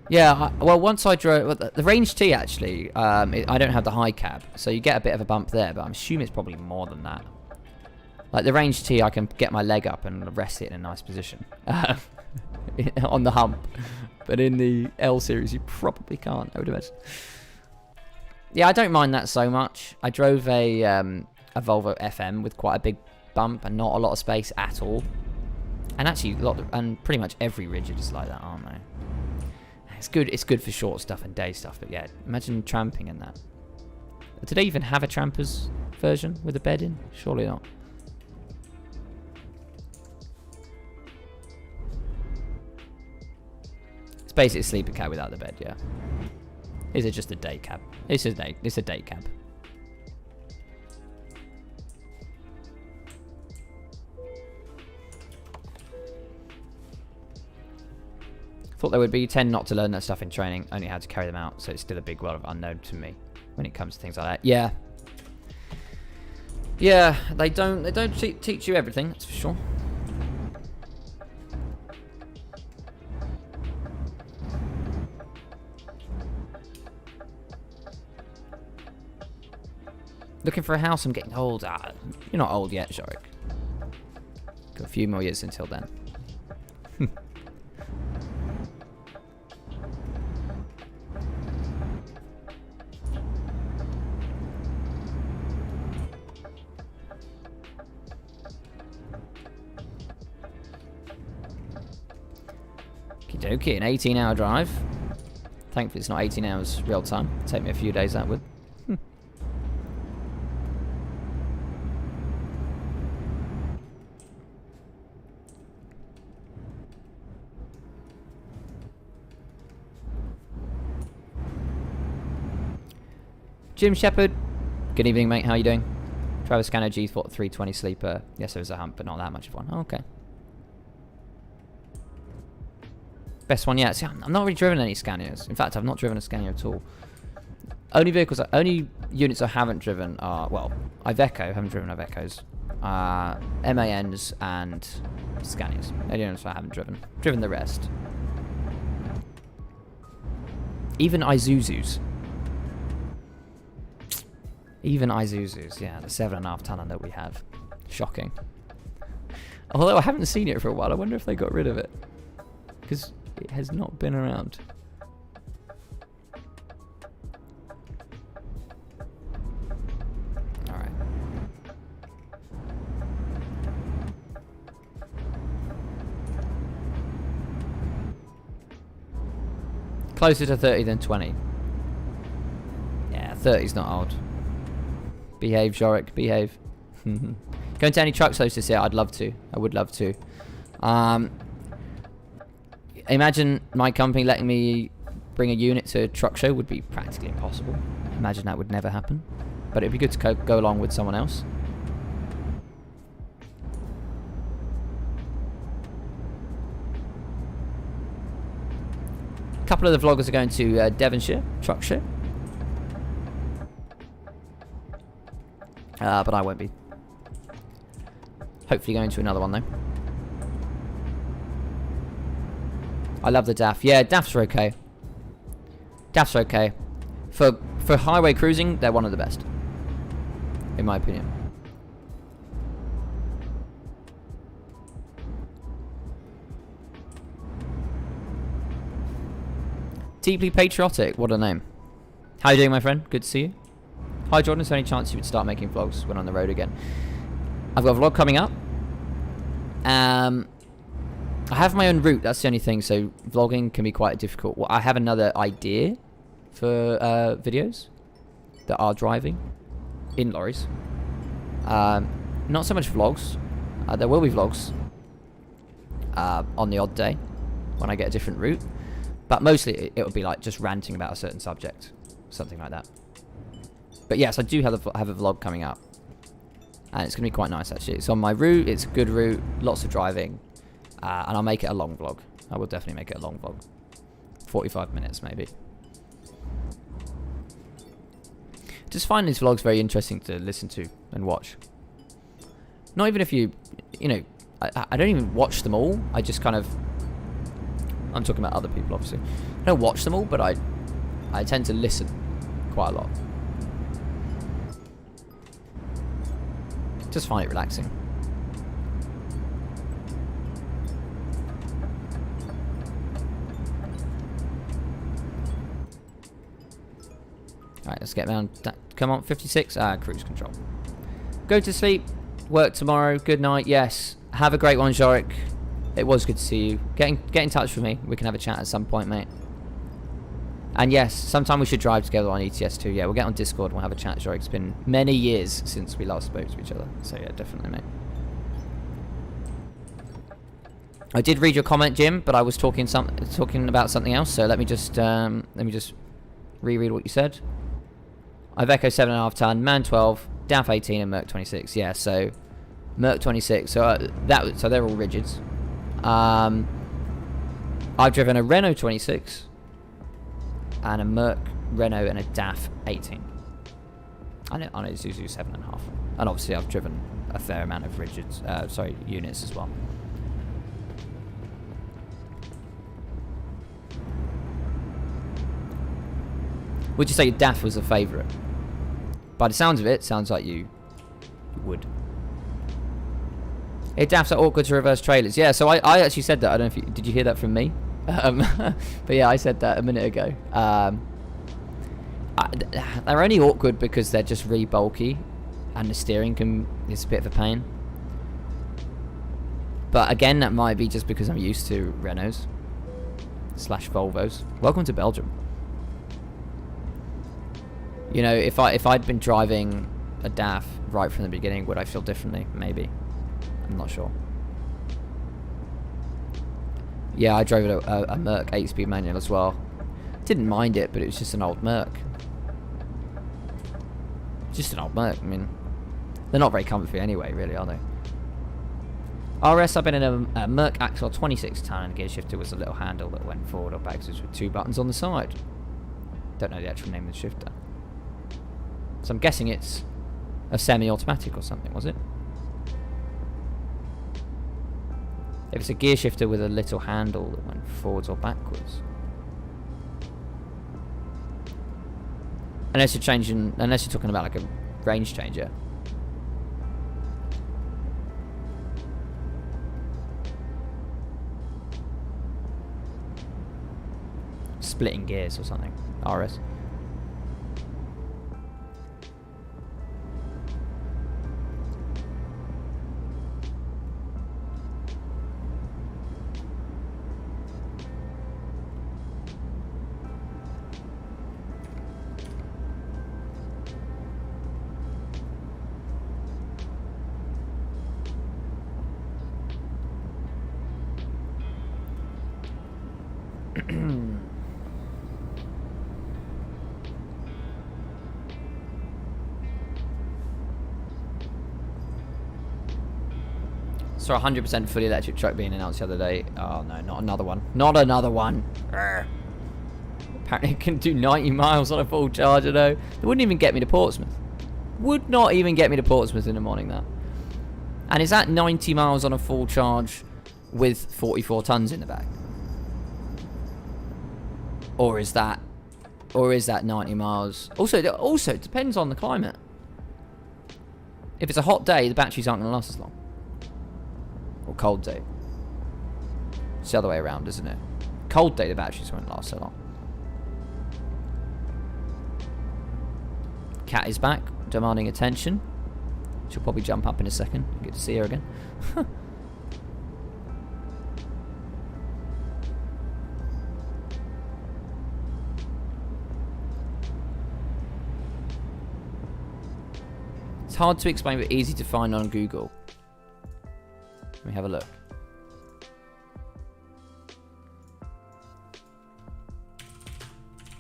Yeah, well, once I drove... the Range T, actually, I don't have the high cab, so you get a bit of a bump there, but I'm assuming it's probably more than that. Like, the Range T, I can get my leg up and rest it in a nice position. On the hump. But in the L series, you probably can't, I would imagine. Yeah, I don't mind that so much. I drove a Volvo FM with quite a big bump and not a lot of space at all. And actually, pretty much every rigid is like that, aren't they? It's good for short stuff and day stuff, but yeah, imagine tramping in that. Do they even have a trampers version with a bed in? Surely not. It's basically a sleeper cab without the bed, yeah. Is it just a day cab? It's a day cab. Thought there would be. Tend not to learn that stuff in training, only how to carry them out, so it's still a big world of unknown to me when it comes to things like that. Yeah. Yeah, they don't teach you everything, that's for sure. Looking for a house, I'm getting old. You're not old yet, Jorik. Got a few more years until then. Okay, an 18-hour drive. Thankfully, it's not 18 hours real time. It'll take me a few days, that would. Jim Shepherd. Good evening, mate. How are you doing? Travis Scanner G-Thought 320 sleeper. Yes, it was a hump, but not that much of one. Oh, okay. Best one yet. See, I'm not really driven any Scanias. In fact, I've not driven a Scania at all. Only units I haven't driven are, well, Iveco. Haven't driven Ivecos. MANs and Scanias. Only units I haven't driven. Driven the rest. Even Isuzus. Even Isuzus, yeah, the 7.5 tonner that we have. Shocking. Although I haven't seen it for a while, I wonder if they got rid of it. Because it has not been around. Alright. Closer to 30 than 20. Yeah, 30's not old. Behave, Jorik, behave. Going to any truck shows this year? I'd love to. I would love to. Imagine my company letting me bring a unit to a truck show would be practically impossible. Imagine that would never happen. But it'd be good to go along with someone else. A couple of the vloggers are going to Devonshire truck show. But I won't be. Hopefully going to another one though. I love the DAF. Yeah, DAFs are okay. DAFs are okay. For highway cruising, they're one of the best. In my opinion. Deeply patriotic. What a name. How you doing, my friend? Good to see you. Hi, Jordan. Is there any chance you would start making vlogs when on the road again? I've got a vlog coming up. I have my own route. That's the only thing. So vlogging can be quite difficult. Well, I have another idea for videos that are driving in lorries. Not so much vlogs. There will be vlogs on the odd day when I get a different route. But mostly it will be like just ranting about a certain subject. Something like that. But yes, I do have a vlog coming up. And it's going to be quite nice, actually. It's on my route. It's a good route. Lots of driving. And I'll make it a long vlog. I will definitely make it a long vlog. 45 minutes, maybe. Just find these vlogs very interesting to listen to and watch. Not even if you know, I don't even watch them all. I just kind of... I'm talking about other people, obviously. I don't watch them all, but I tend to listen quite a lot. Just find it relaxing. Alright, let's get down. Come on, 56. Cruise control. Go to sleep. Work tomorrow. Good night. Yes. Have a great one, Jorik. It was good to see you. Get in touch with me. We can have a chat at some point, mate. And yes, sometime we should drive together on ETS2. Yeah, we'll get on Discord and we'll have a chat, Jorik. It's been many years since we last spoke to each other. So yeah, definitely, mate. I did read your comment, Jim, but I was talking about something else. So let me just reread what you said. Iveco 7.5 ton, Man 12, DAF 18, and Merc 26. Yeah, so Merc 26. So so they're all rigids. I've driven a Renault 26. And a Merc, Renault, and a DAF 18. I know Isuzu 7.5. And obviously I've driven a fair amount of rigids, units as well. Would you say your DAF was a favourite? By the sounds of it, sounds like you would. Hey, DAFs are awkward to reverse trailers. Yeah, so I actually said that. I don't know if did you hear that from me? But yeah, I said that a minute ago. They're only awkward because they're just really bulky and the steering is a bit of a pain. But again, that might be just because I'm used to Renaults. Slash Volvos. Welcome to Belgium. You know, if I'd been driving a DAF right from the beginning, would I feel differently? Maybe. I'm not sure. Yeah, I drove a Merc 8-speed manual as well. Didn't mind it, but it was just an old Merc. Just an old Merc. I mean, they're not very comfy anyway, really, are they? RS, I've been in a Merc Axel 26 ton, and gear shifter was a little handle that went forward or backwards with 2 buttons on the side. Don't know the actual name of the shifter. So I'm guessing it's a semi-automatic or something, was it? If it's a gear shifter with a little handle that went forwards or backwards. Unless you're talking about like a range changer. Splitting gears or something. RS. Saw a 100% fully electric truck being announced the other day. Oh no, not another one. Not another one. Urgh. Apparently it can do 90 miles on a full charger though. It wouldn't even get me to Portsmouth. Would not even get me to Portsmouth in the morning, that. And is that 90 miles on a full charge with 44 tons in the back? Or is that 90 miles? Also, it depends on the climate. If it's a hot day, the batteries aren't going to last as long. Or cold day. It's the other way around, isn't it? Cold day, the batteries won't last so long. Cat is back, demanding attention. She'll probably jump up in a second. Good to see her again. It's hard to explain, but easy to find on Google. Let me have a look.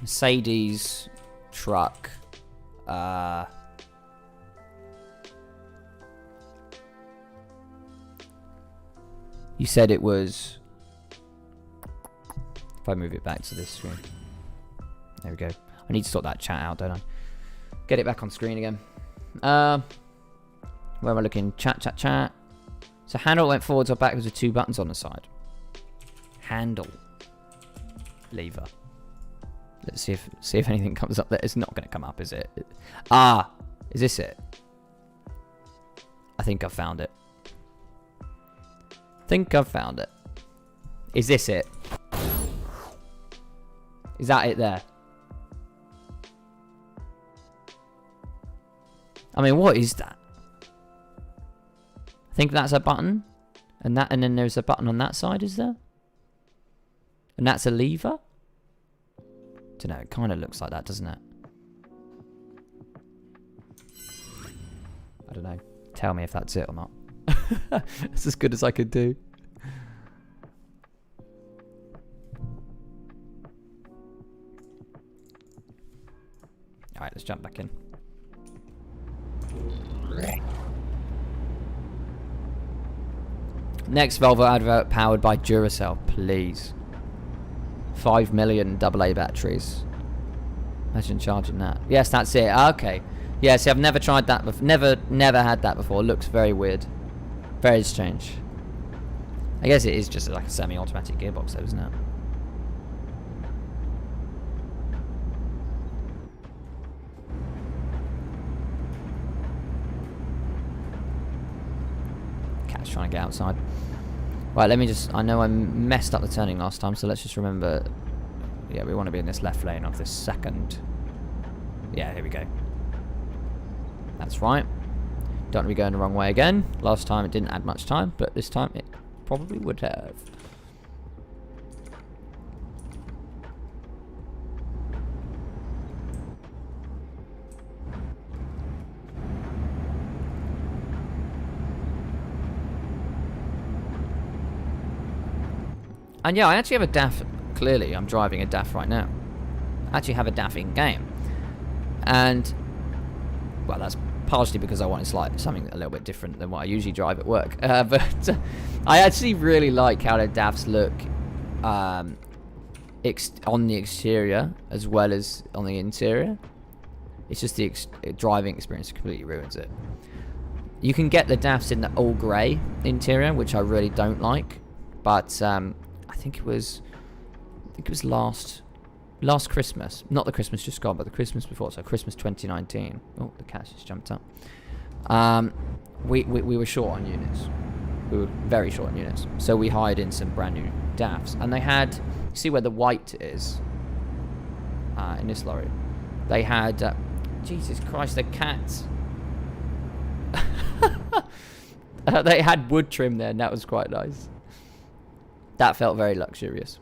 Mercedes truck. You said it was... If I move it back to this screen. There we go. I need to sort that chat out, don't I? Get it back on screen again. Where am I looking? Chat. So handle went forwards or backwards with 2 buttons on the side. Handle. Lever. Let's see if anything comes up there. It's not going to come up, is it? Ah! Is this it? I think I've found it. Is this it? Is that it there? I mean, what is that? I think that's a button. And then there's a button on that side, is there? And that's a lever? Don't know, it kind of looks like that, doesn't it? I don't know. Tell me if that's it or not. It's as good as I could do. Alright, let's jump back in. Next Volvo advert powered by Duracell, please. 5 million AA batteries. Imagine charging that. Yes, that's it. Okay. Yeah, see, I've never tried that before. Never had that before. It looks very weird. Very strange. I guess it is just like a semi-automatic gearbox though, isn't it? Cat's trying to get outside. Right, let me just... I know I messed up the turning last time, so let's just remember... Yeah, we want to be in this left lane of this second... Yeah, here we go. That's right. Don't want to be going the wrong way again. Last time it didn't add much time, but this time it probably would have. And yeah, I actually have a DAF. Clearly, I'm driving a DAF right now. I actually have a DAF in game. And, well, that's partially because I wanted something a little bit different than what I usually drive at work. But I actually really like how the DAFs look on the exterior as well as on the interior. It's just the driving experience completely ruins it. You can get the DAFs in the all grey interior, which I really don't like. But I think it was last Christmas, not the Christmas just gone, but the Christmas before, so Christmas 2019. Oh, the cat's just jumped up. We were short on units. We were very short on units, so we hired in some brand new DAFs, and they had, you see where the white is in this lorry. They had, Jesus Christ, the cats. They had wood trim there, and that was quite nice. That felt very luxurious.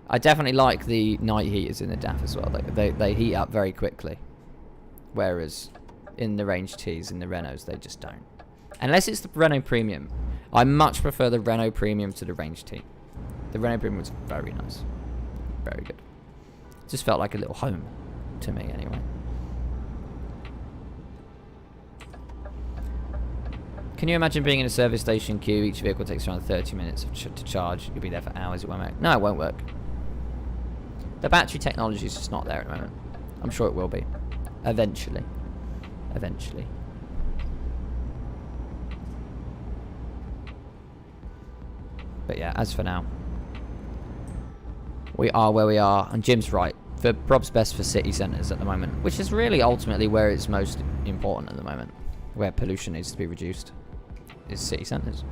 I definitely like the night heaters in the DAF as well. They heat up very quickly. Whereas in the Range Ts, in the Renaults, they just don't. Unless it's the Renault Premium. I much prefer the Renault Premium to the Range T. The Renault Premium was very nice. Very good. Just felt like a little home to me anyway. Can you imagine being in a service station queue? Each vehicle takes around 30 minutes to charge. You'll be there for hours. It won't work. No, it won't work. The battery technology is just not there at the moment. I'm sure it will be. Eventually. Eventually. But yeah, as for now, we are where we are. And Jim's right. Prob's best for city centres at the moment, which is really ultimately where it's most important at the moment. Where pollution needs to be reduced is city centres.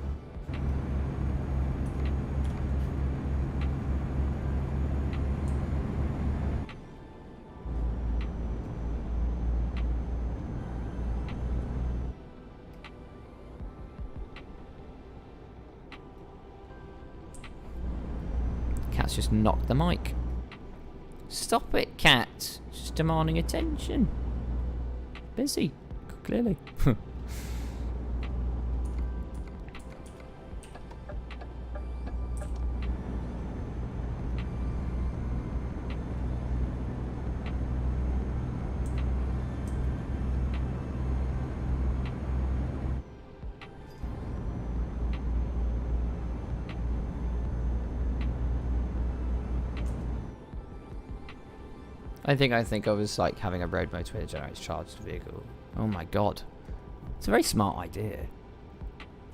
Cat's just knocked the mic. Stop it, cat. It's just demanding attention. Busy, clearly. I think of as like having a road motorway that generates charged vehicle. Oh my god. It's a very smart idea.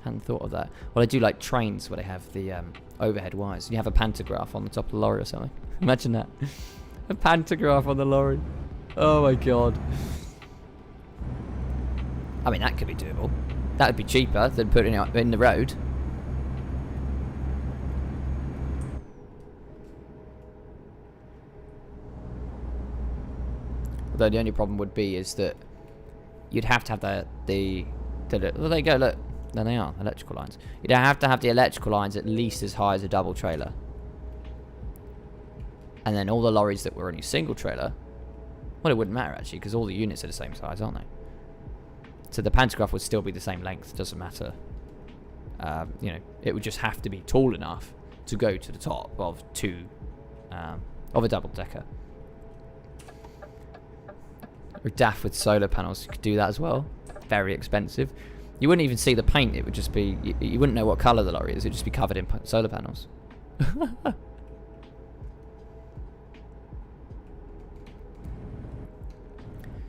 Hadn't thought of that. Well, I do like trains where they have the overhead wires. You have a pantograph on the top of the lorry or something. Imagine that. A pantograph on the lorry. Oh my god. I mean, that could be doable. That would be cheaper than putting it in the road. Although the only problem would be is that you'd have to have well, there you go, look. There they are, electrical lines. You'd have to have the electrical lines at least as high as a double trailer. And then all the lorries that were only single trailer, well, it wouldn't matter actually, because all the units are the same size, aren't they? So the pantograph would still be the same length, doesn't matter. You know, it would just have to be tall enough to go to the top of of a double decker. Or DAF with solar panels, you could do that as well. Very expensive. You wouldn't even see the paint. It would just be, you wouldn't know what colour the lorry is. It would just be covered in solar panels.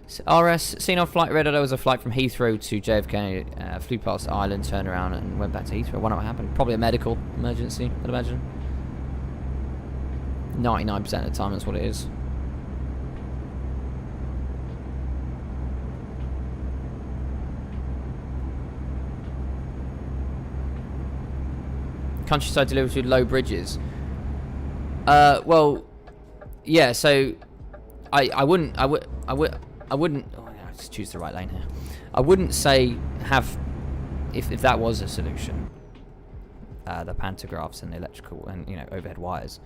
So RS, seen on flight radar, there was a flight from Heathrow to JFK, flew past Ireland, turned around and went back to Heathrow. I wonder what happened. Probably a medical emergency, I'd imagine. 99% of the time, that's what it is. Countryside deliveries with low bridges. Well, yeah. So, I wouldn't. Oh, I just choose the right lane here. I wouldn't say have, if that was a solution. The pantographs and the electrical and overhead wires.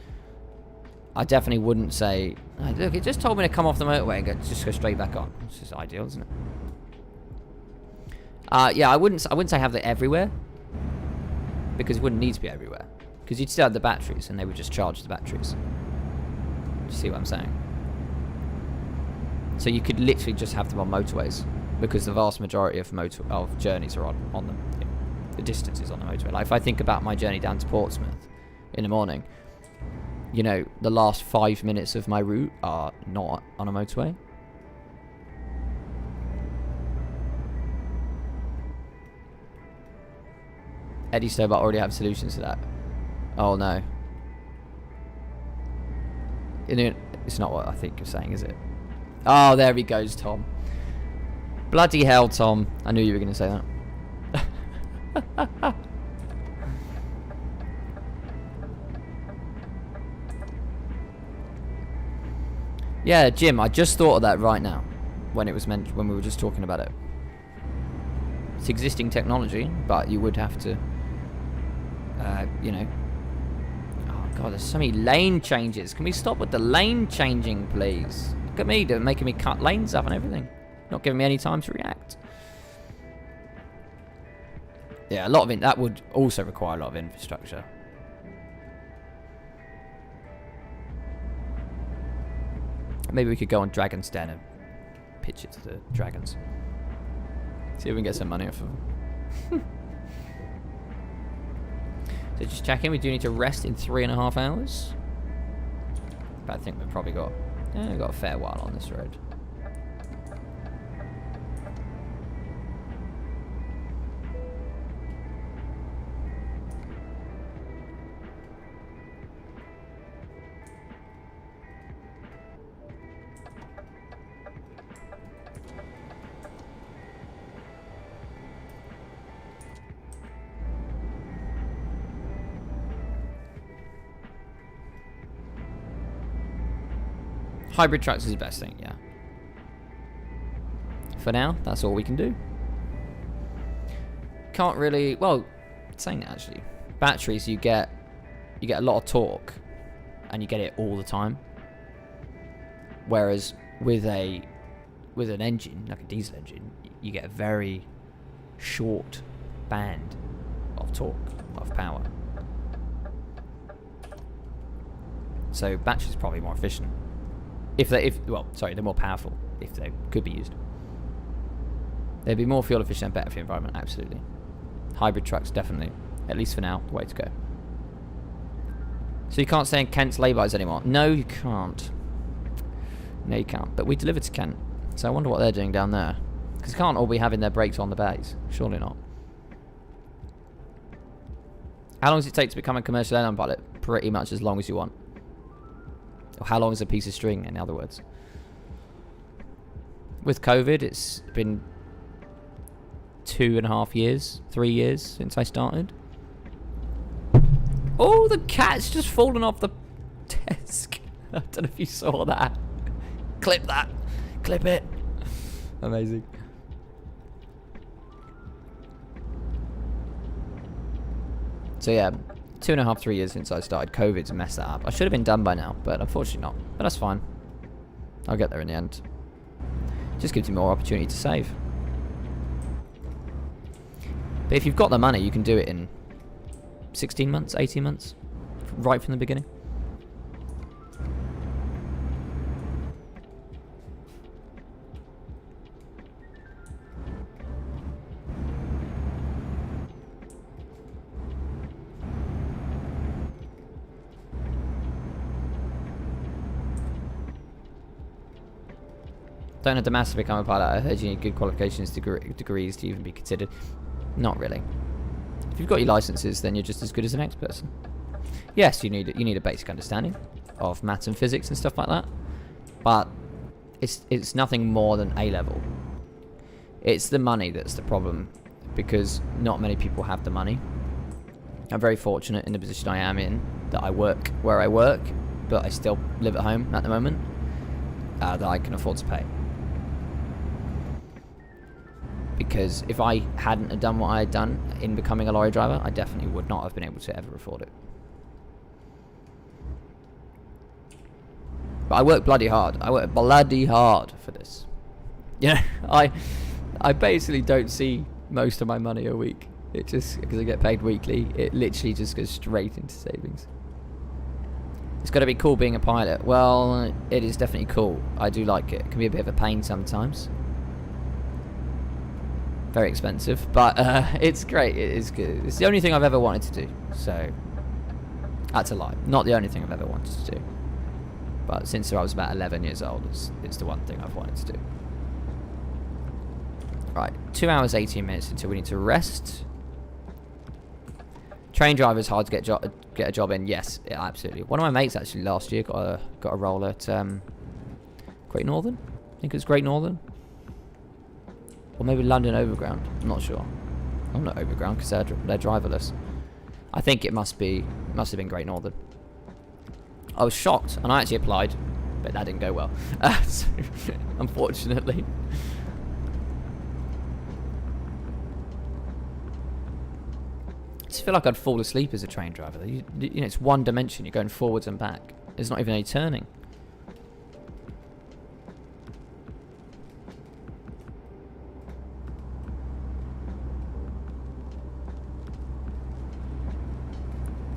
I definitely wouldn't say. Oh, look, it just told me to come off the motorway and just go straight back on. This is ideal, isn't it? Yeah, I wouldn't say have that everywhere. Because it wouldn't need to be everywhere. Because you'd still have the batteries, and they would just charge the batteries. Do you see what I'm saying? So you could literally just have them on motorways, because the vast majority of journeys are on them. The distance is on the motorway. Like if I think about my journey down to Portsmouth in the morning, you know, the last 5 minutes of my route are not on a motorway. Eddie Stobart already have solutions to that. Oh no. It's not what I think you're saying, is it? Oh, there he goes, Tom. Bloody hell, Tom. I knew you were going to say that. Yeah, Jim, I just thought of that right now when it was when we were just talking about it. It's existing technology, but you would have to, you know. Oh god, there's so many lane changes. Can we stop with the lane changing, please? Look at me, they're making me cut lanes up and everything. Not giving me any time to react. Yeah, a lot of it. That would also require a lot of infrastructure. Maybe we could go on Dragon's Den and pitch it to the dragons. See if we can get some money off of them. So just checking, we do need to rest in 3.5 hours. But I think we've probably got a fair while on this road. Hybrid trucks is the best thing, yeah. For now, that's all we can do. Can't really, well, saying that actually, batteries you get a lot of torque, and you get it all the time. Whereas with an engine, like a diesel engine, you get a very short band of torque, of power. So batteries are probably more efficient. They're more powerful if they could be used. They'd be more fuel efficient and better for the environment, absolutely. Hybrid trucks, definitely. At least for now, the way to go. So you can't stay in Kent's laybys anymore? No, you can't. No, you can't. But we delivered to Kent, so I wonder what they're doing down there. Because they can't all be having their brakes on the bays. Surely not. How long does it take to become a commercial airline pilot? Pretty much as long as you want. Or how long is a piece of string, in other words? With COVID, it's been 2.5 years, 3 years since I started. Oh, the cat's just fallen off the desk. I don't know if you saw that. Clip that. Clip it. Amazing. So yeah, 2.5, 3 years since I started. COVID's messed that up. I should have been done by now, but unfortunately not. But that's fine. I'll get there in the end. Just gives you more opportunity to save. But if you've got the money, you can do it in 16 months, 18 months, right from the beginning. Don't have to massively become a pilot. I heard you need good qualifications, degrees to even be considered. Not really. If you've got your licenses, then you're just as good as the next person. Yes, you need a basic understanding of maths and physics and stuff like that, but it's nothing more than A level. It's the money that's the problem, because not many people have the money. I'm very fortunate in the position I am in, that I work where I work, but I still live at home at the moment, that I can afford to pay. Because if I hadn't have done what I had done in becoming a lorry driver, I definitely would not have been able to ever afford it. But I work bloody hard. I work bloody hard for this. You know, I basically don't see most of my money a week. It just, because I get paid weekly, it literally just goes straight into savings. It's got to be cool being a pilot. Well, it is definitely cool. I do like it. It can be a bit of a pain sometimes. Very expensive, but it's great. It is good. It's the only thing I've ever wanted to do. So, that's a lie. Not the only thing I've ever wanted to do. But since I was about 11 years old, it's the one thing I've wanted to do. Right, 2 hours 18 minutes until we need to rest. Train driver's hard to get a job in. Yes, yeah, absolutely. One of my mates actually last year got a role at Great Northern. I think it was Great Northern, or maybe London Overground. I'm not sure. I'm not Overground because they're driverless. I think it must have been Great Northern. I was shocked, and I actually applied, but that didn't go well. So, unfortunately. I just feel like I'd fall asleep as a train driver. You know, it's one dimension. You're going forwards and back. There's not even any turning.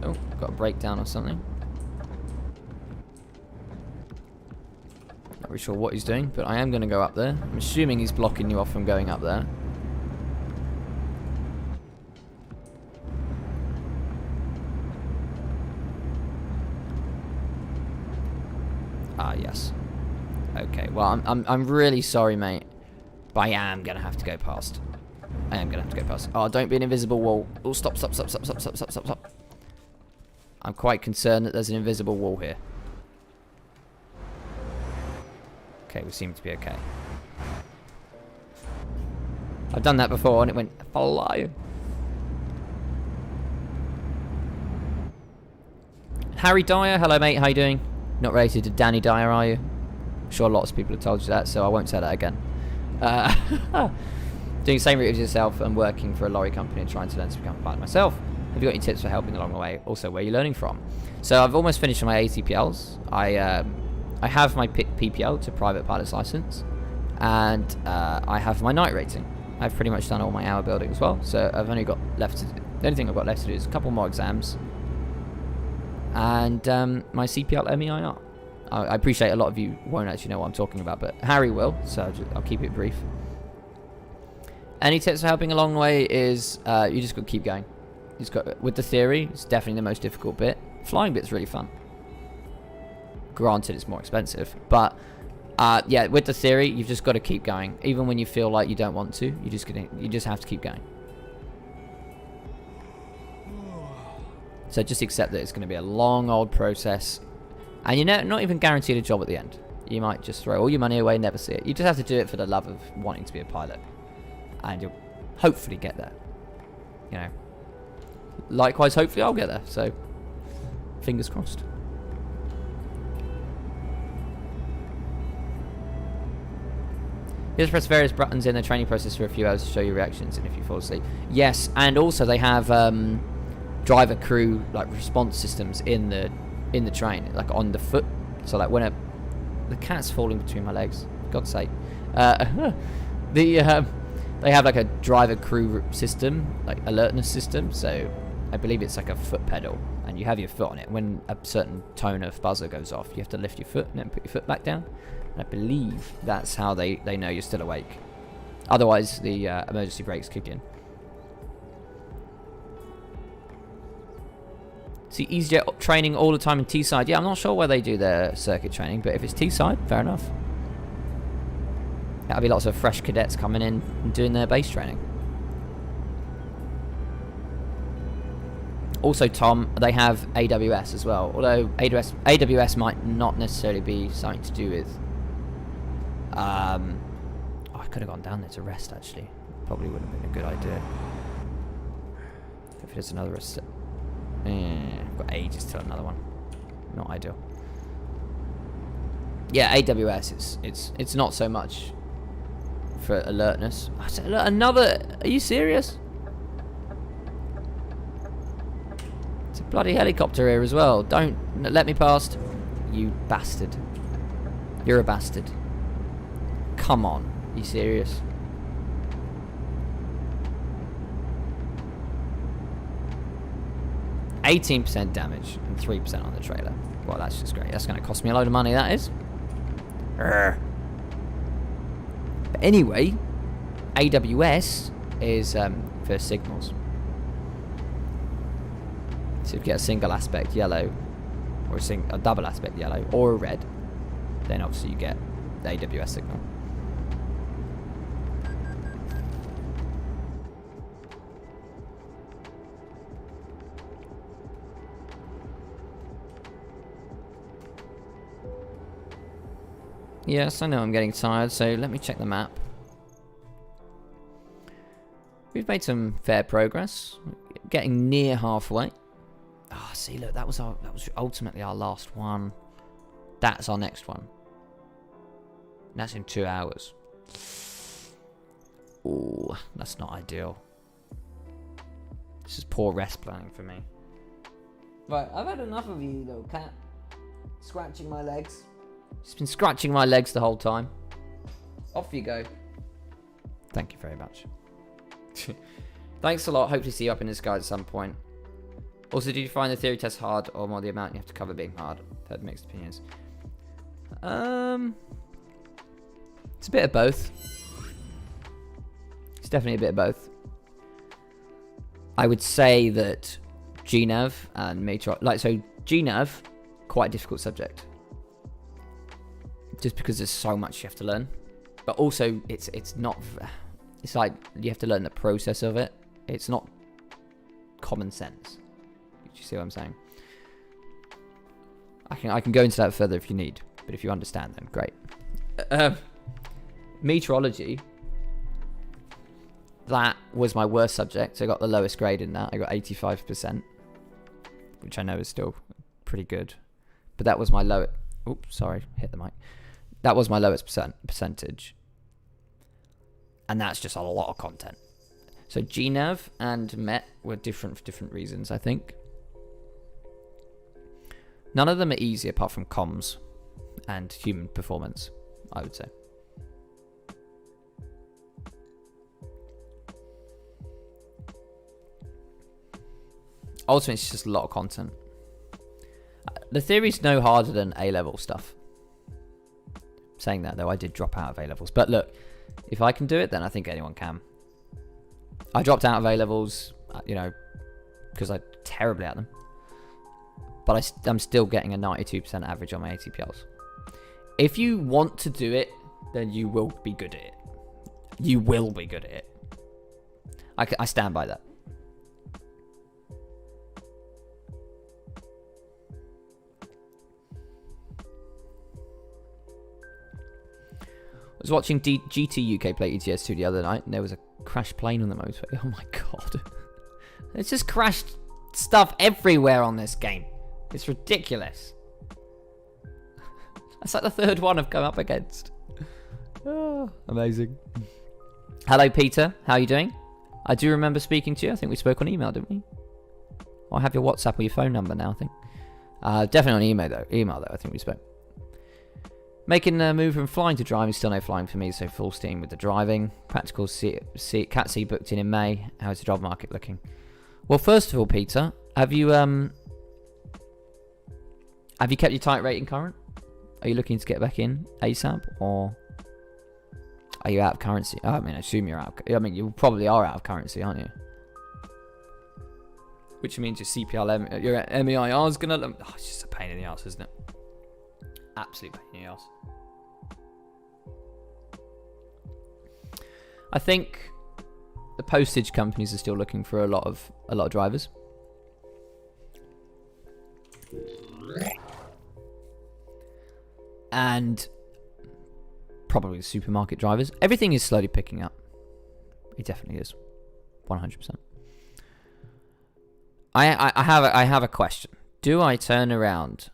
Oh, got a breakdown or something. Not really sure what he's doing, but I am going to go up there. I'm assuming he's blocking you off from going up there. Ah, yes. Okay, well, I'm really sorry, mate, but I am going to have to go past. Oh, don't be an invisible wall. Oh, stop. I'm quite concerned that there's an invisible wall here. Okay, we seem to be okay. I've done that before and it went flying. Harry Dyer, hello mate, how you doing? Not related to Danny Dyer, are you? I'm sure lots of people have told you that, so I won't say that again. Doing the same route as yourself and working for a lorry company and trying to learn to become a pilot myself. Have you got any tips for helping along the way? Also, where are you learning from? So I've almost finished my ATPLs. I have my PPL to private pilot's license, and I have my night rating. I've pretty much done all my hour building as well, so I've only got left to do, the only thing I've got left to do is a couple more exams, and my CPL MEIR. I appreciate a lot of you won't actually know what I'm talking about, but Harry will, so I'll keep it brief. Any tips for helping along the way is you just got to keep going. You just got, with the theory, it's definitely the most difficult bit. Flying bit's really fun. Granted, it's more expensive, but yeah, with the theory, you've just got to keep going, even when you feel like you don't want to. You just have to keep going. So just accept that it's going to be a long old process, and you're not even guaranteed a job at the end. You might just throw all your money away and never see it. You just have to do it for the love of wanting to be a pilot, and you'll hopefully get there. You know. Likewise, hopefully I'll get there. So, fingers crossed. You just press various buttons in the training process for a few hours to show your reactions, and if you fall asleep. Yes, and also they have driver crew like response systems in the train, like on the foot. So like when the cat's falling between my legs, for God's sake. They have like a driver crew system, like alertness system. So I believe it's like a foot pedal, and you have your foot on it. When a certain tone of buzzer goes off, you have to lift your foot and then put your foot back down. And I believe that's how they know you're still awake. Otherwise, the emergency brakes kick in. See, EasyJet training all the time in Teesside. Yeah, I'm not sure where they do their circuit training, but if it's Teesside, fair enough. That'll be lots of fresh cadets coming in and doing their base training. Also, Tom, they have AWS as well. Although AWS might not necessarily be something to do with... I could have gone down there to rest, actually. Probably wouldn't have been a good idea. If there's another rest... I've got ages till another one. Not ideal. Yeah, AWS, it's not so much for alertness. Another... Are you serious? It's a bloody helicopter here as well. Don't let me past. You bastard. You're a bastard. Come on. Are you serious? 18% damage and 3% on the trailer. Well, that's just great. That's going to cost me a load of money, that is. But anyway, AWS is for signals. So if you get a single aspect yellow, or a double aspect yellow, or a red, then obviously you get the AWS signal. Yes, I know I'm getting tired, so let me check the map. We've made some fair progress, getting near halfway. Ah, see, look, that was ultimately our last one. That's our next one. And that's in 2 hours. Ooh, that's not ideal. This is poor rest planning for me. Right, I've had enough of you, little cat. Scratching my legs. She's been scratching my legs the whole time. Off you go. Thank you very much. Thanks a lot. Hope to see you up in the sky at some point. Also, did you find the theory test hard, or more the amount you have to cover being hard? I've heard mixed opinions. It's a bit of both. It's definitely a bit of both. I would say that GNav and GNav, quite a difficult subject. Just because there's so much you have to learn. But also, it's like you have to learn the process of it. It's not common sense. Do you see what I'm saying? I can go into that further if you need. But if you understand, then great. Meteorology. That was my worst subject. So I got the lowest grade in that. I got 85%. Which I know is still pretty good. But that was my lowest... Oops, sorry. Hit the mic. That was my lowest percentage. And that's just a lot of content. So GNav and MET were different for different reasons, I think. None of them are easy apart from comms and human performance, I would say. Ultimately, it's just a lot of content. The theory's no harder than A-level stuff. Saying that, though, I did drop out of A-levels. But look, if I can do it, then I think anyone can. I dropped out of A-levels, because I'm terribly at them. But I'm still getting a 92% average on my ATPLs. If you want to do it, then you will be good at it. You will be good at it. I stand by that. I was watching GTUK play ETS2 the other night, and there was a crashed plane on the motorway. Oh my god. It's just crashed stuff everywhere on this game. It's ridiculous. That's like the third one I've come up against. Oh, amazing. Hello, Peter. How are you doing? I do remember speaking to you. I think we spoke on email, didn't we? Well, I have your WhatsApp or your phone number now, I think. Definitely on email, though. I think we spoke. Making the move from flying to driving, still no flying for me, so full steam with the driving. Practical CAT C booked in May. How's the job market looking? Well, first of all, Peter, have you kept your type rating current? Are you looking to get back in ASAP, or are you out of currency? I assume you're out. You probably are out of currency, aren't you? Which means your CPLM, your MEIR is gonna. Oh, it's just a pain in the ass, isn't it? Absolute pain in the ass. I think the postage companies are still looking for a lot of drivers. And probably the supermarket drivers. Everything is slowly picking up. It definitely is. 100%. I have a question. Do I turn around?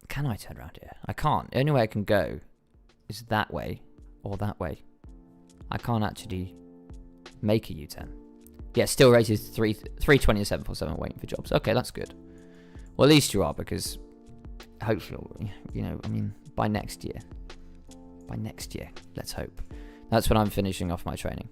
Can I turn around here? I can't. The only way I can go is that way or that way. I can't actually make a U-turn. Yeah, still rated 320 747 waiting for jobs. Okay, that's good. Well, at least you are, because hopefully, by next year. By next year, let's hope. That's when I'm finishing off my training.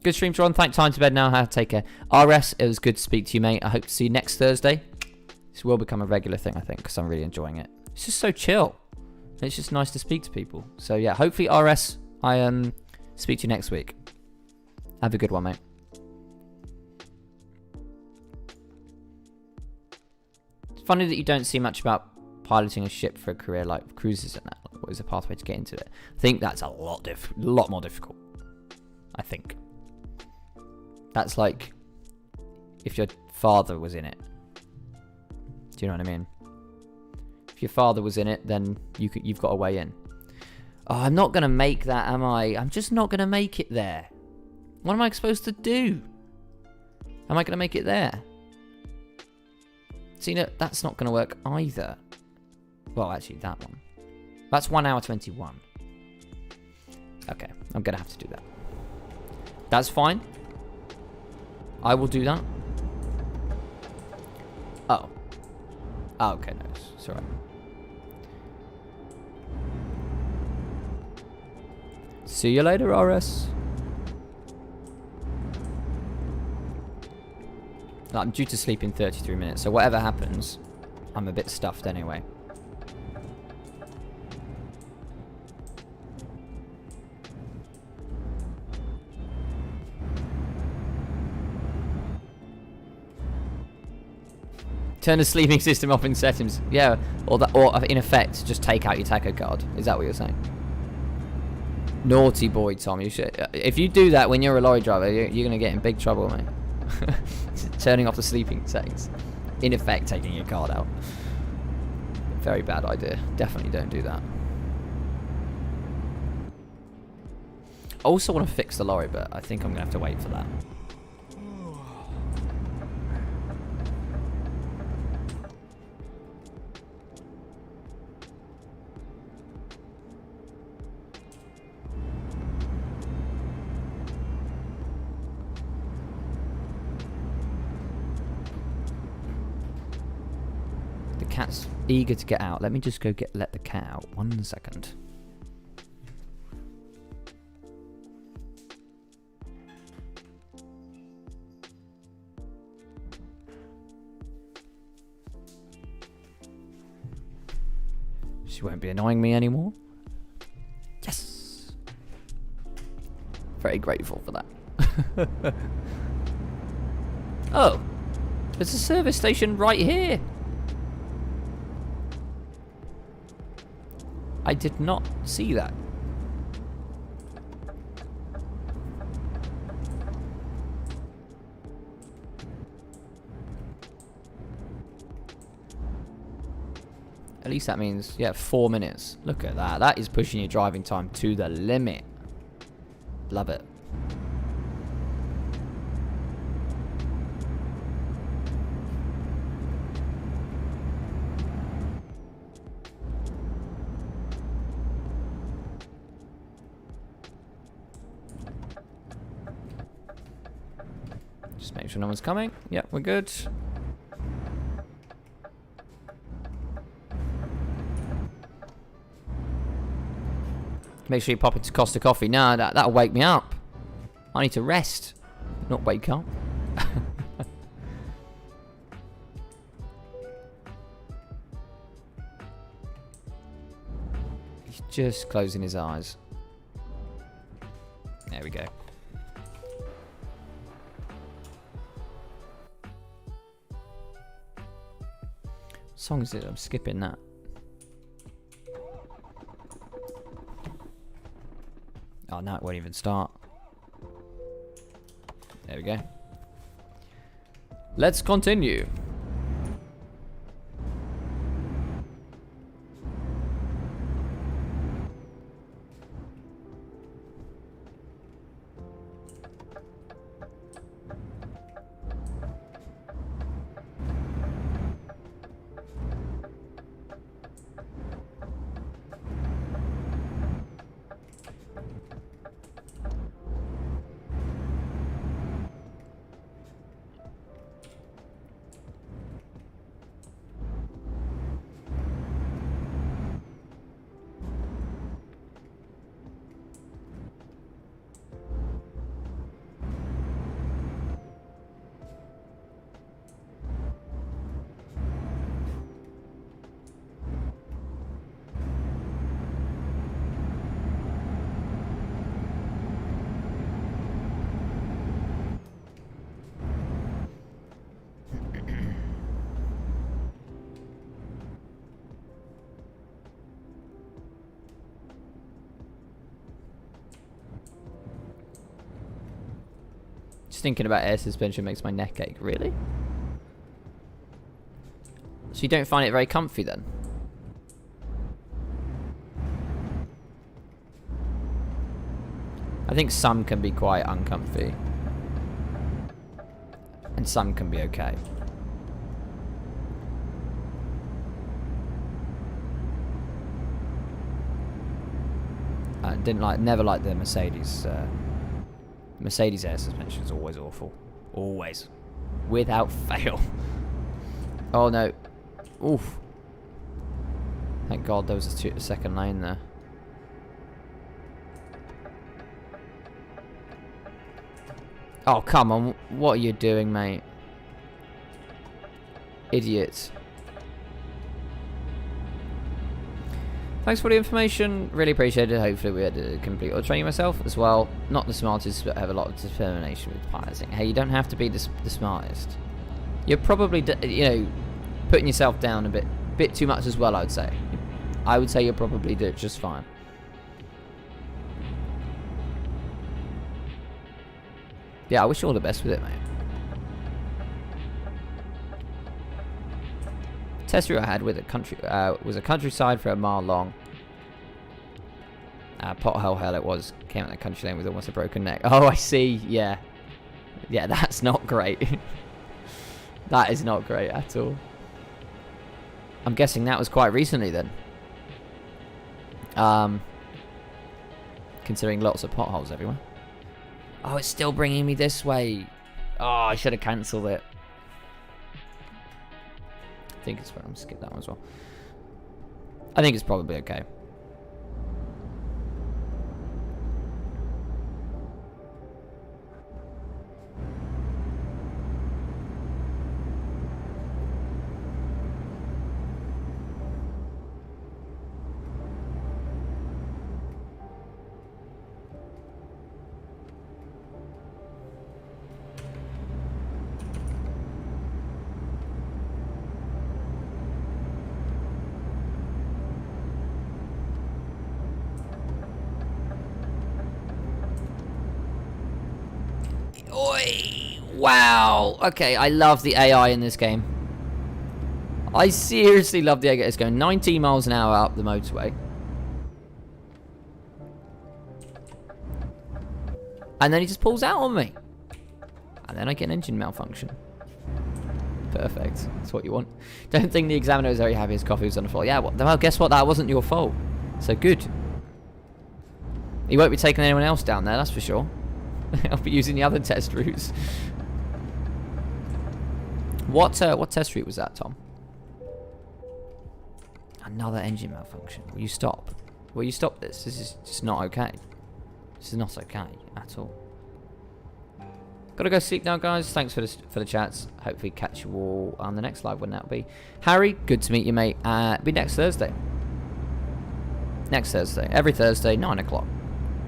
Good stream, John. Thank time to bed now. Take care. RS, it was good to speak to you, mate. I hope to see you next Thursday. This will become a regular thing, I think, because I'm really enjoying it. It's just so chill. It's just nice to speak to people. So yeah, hopefully RS, I speak to you next week. Have a good one, mate. It's funny that you don't see much about piloting a ship for a career like cruises and that. What is the pathway to get into it? I think that's a lot more difficult. I think. That's like if your father was in it. Do you know what I mean? If your father was in it, then you've got a way in. Oh, I'm not going to make that, am I? I'm just not going to make it there. What am I supposed to do? Am I going to make it there? See, no, that's not going to work either. Well, actually, that one. That's 1 hour 21. Okay, I'm going to have to do that. That's fine. I will do that. Oh. Oh, okay, no, it's alright. See you later, RS. I'm due to sleep in 33 minutes, so whatever happens, I'm a bit stuffed anyway. Turn the sleeping system off in settings. Yeah, or in effect, just take out your taco card. Is that what you're saying? Naughty boy, Tom. You should. If you do that when you're a lorry driver, you're going to get in big trouble, mate. Turning off the sleeping settings. In effect, taking your card out. Very bad idea. Definitely don't do that. I also want to fix the lorry, but I think I'm going to have to wait for that. Cat's eager to get out. Let me just go let the cat out. 1 second. She won't be annoying me anymore. Yes. Very grateful for that. Oh, there's a service station right here. I did not see that. At least that means, yeah, 4 minutes. Look at that. That is pushing your driving time to the limit. Love it. Just make sure no one's coming. Yep, we're good. Make sure you pop into Costa Coffee. Nah, that'll wake me up. I need to rest, not wake up. He's just closing his eyes. There we go. Song is it? I'm skipping that. Oh, no, it won't even start. There we go. Let's continue. Just thinking about air suspension makes my neck ache. Really? So you don't find it very comfy then? I think some can be quite uncomfy. And some can be okay. I never liked the Mercedes. Mercedes air suspension is always awful. Always. Without fail. Oh no. Oof. Thank God there was a second lane there. Oh, come on. What are you doing, mate? Idiots. Thanks for the information. Really appreciate it. Hopefully we had to complete or training myself as well. Not the smartest, but have a lot of determination with piloting. Hey, you don't have to be the smartest. You're probably, you know, putting yourself down a bit too much as well, I would say. I would say you'll probably do it just fine. Yeah, I wish you all the best with it, mate. Test route I had with was a countryside for a mile long. Pothole hell it was. Came out the country lane with almost a broken neck. Oh, I see. Yeah. Yeah, that's not great. That is not great at all. I'm guessing that was quite recently then. Considering lots of potholes everywhere. Oh, it's still bringing me this way. Oh, I should have cancelled it. I think it's fine. I'm going to skip that one as well. I think it's probably okay. Oi! Wow! Okay, I love the AI in this game. I seriously love the AI. It's going 19 miles an hour up the motorway. And then he just pulls out on me. And then I get an engine malfunction. Perfect. That's what you want. Don't think the examiner was very happy his coffee was on the floor. Yeah, well, guess what? That wasn't your fault. So good. He won't be taking anyone else down there, that's for sure. I'll be using the other test routes. What test route was that, Tom? Another engine malfunction. Will you stop? Will you stop this? This is just not okay. This is not okay at all. Gotta go sleep now, guys. Thanks for the chats. Hopefully catch you all on the next live when that'll be. Harry, good to meet you, mate. Be next Thursday. Next Thursday. Every Thursday, 9 o'clock.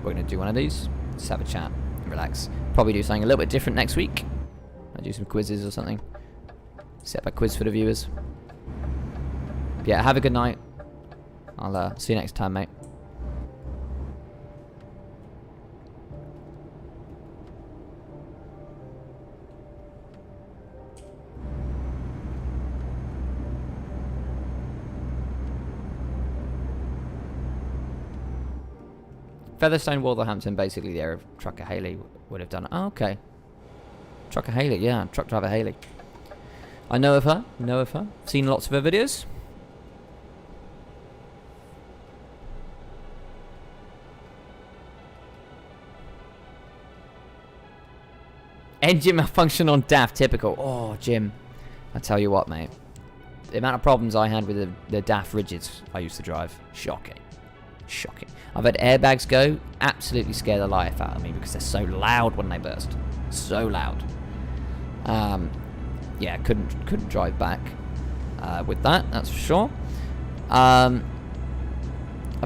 We're gonna do one of these. Just have a chat. Relax. Probably do something a little bit different next week. I'll do some quizzes or something. Set up a quiz for the viewers. Yeah, have a good night. I'll see you next time, mate. Featherstone, Wolverhampton, basically the area of Trucker Haley would have done it. Oh, okay. Trucker Haley, yeah, truck driver Haley. I know of her, Seen lots of her videos. Engine malfunction on DAF, typical. Oh, Jim. I tell you what, mate. The amount of problems I had with the DAF rigids I used to drive, shocking. Shocking. I've had airbags go, absolutely scare the life out of me because they're so loud when they burst. So loud. Yeah, couldn't drive back with that, that's for sure. I've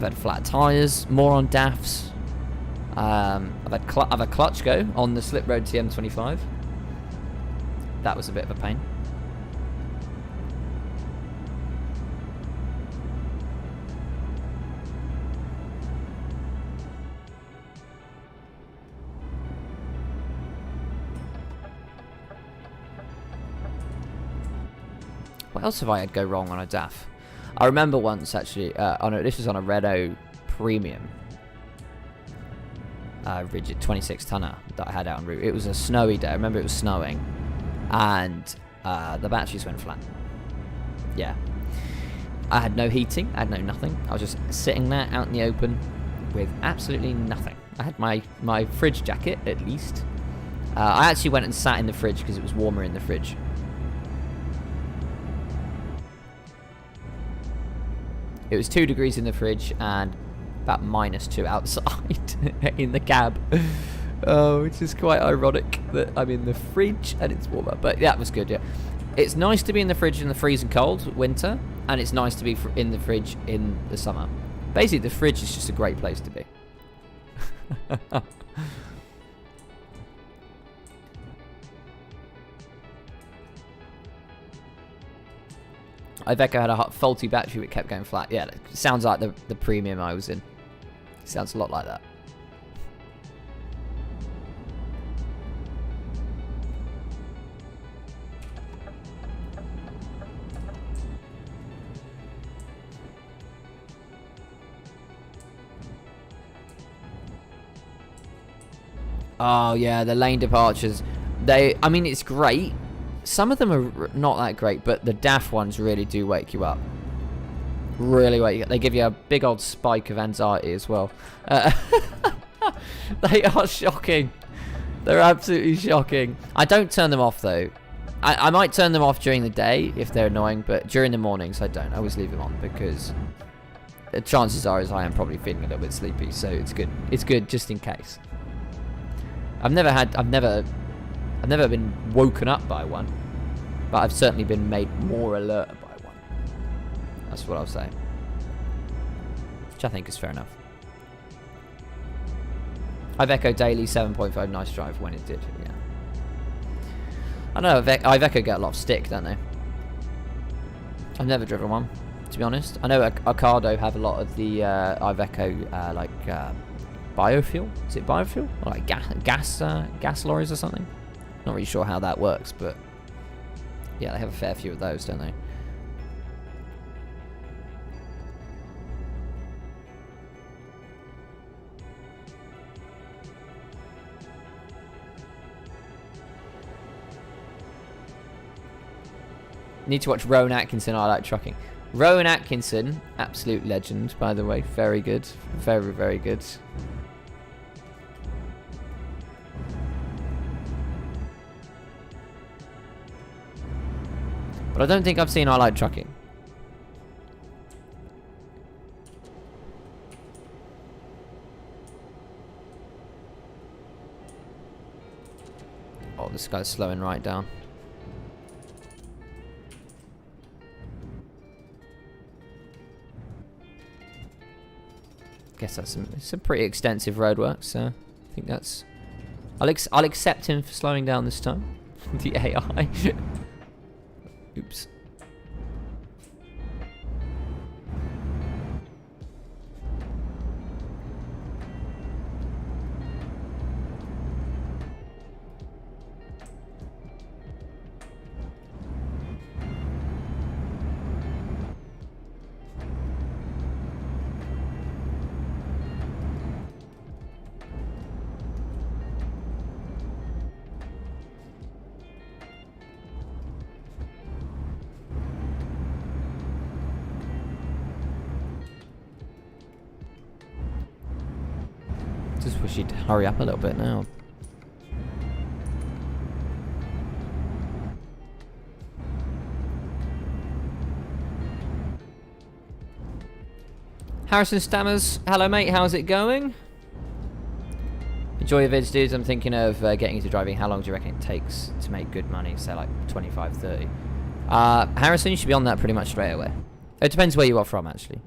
had flat tyres, more on DAFs. I've had clutch go on the slip road TM25. That was a bit of a pain. What else have I had go wrong on a DAF? I remember once actually. This was on a Renault Premium. Rigid 26 tonner that I had out en route. It was a snowy day. I remember it was snowing, and the batteries went flat. Yeah, I had no heating. I had no nothing. I was just sitting there out in the open with absolutely nothing. I had my fridge jacket at least. I actually went and sat in the fridge because it was warmer in the fridge. It was 2 degrees in the fridge and about -2 outside in the cab. Oh, which is quite ironic that I'm in the fridge and it's warmer. But yeah, it was good, yeah. It's nice to be in the fridge in the freezing cold winter, and it's nice to be in the fridge in the summer. Basically, the fridge is just a great place to be. Iveco had a faulty battery that kept going flat. Yeah, it sounds like the Premium I was in. It sounds a lot like that. Oh yeah, the lane departures. I mean, it's great. Some of them are not that great, but the DAF ones really do wake you up. Really wake you up. They give you a big old spike of anxiety as well. They are shocking. They're absolutely shocking. I don't turn them off though. I might turn them off during the day if they're annoying, but during the mornings I don't. I always leave them on because the chances are I am probably feeling a little bit sleepy, so it's good. It's good just in case. I've never been woken up by one, but I've certainly been made more alert by one. That's what I'll say. Which I think is fair enough. Iveco Daily 7.5, nice drive when it did, yeah. I know Iveco get a lot of stick, don't they? I've never driven one, to be honest. I know Ocado have a lot of the Iveco, biofuel? Is it biofuel? Or like gas lorries or something? Not really sure how that works, but yeah, they have a fair few of those, don't they? Need to watch Rowan Atkinson. I like trucking. Rowan Atkinson, absolute legend, by the way. Very good. Very, very good. But I don't think I've seen I Like Trucking. Oh, this guy's slowing right down. Guess that's some pretty extensive roadwork, so I think that's... I'll accept him for slowing down this time. The AI. Oops. Just wish he'd hurry up a little bit now. Harrison Stammers, hello mate, how's it going? Enjoy your vids, dudes. I'm thinking of getting into driving. How long do you reckon it takes to make good money? Say like 25, 30. Harrison, you should be on that pretty much straight away. It depends where you are from, actually.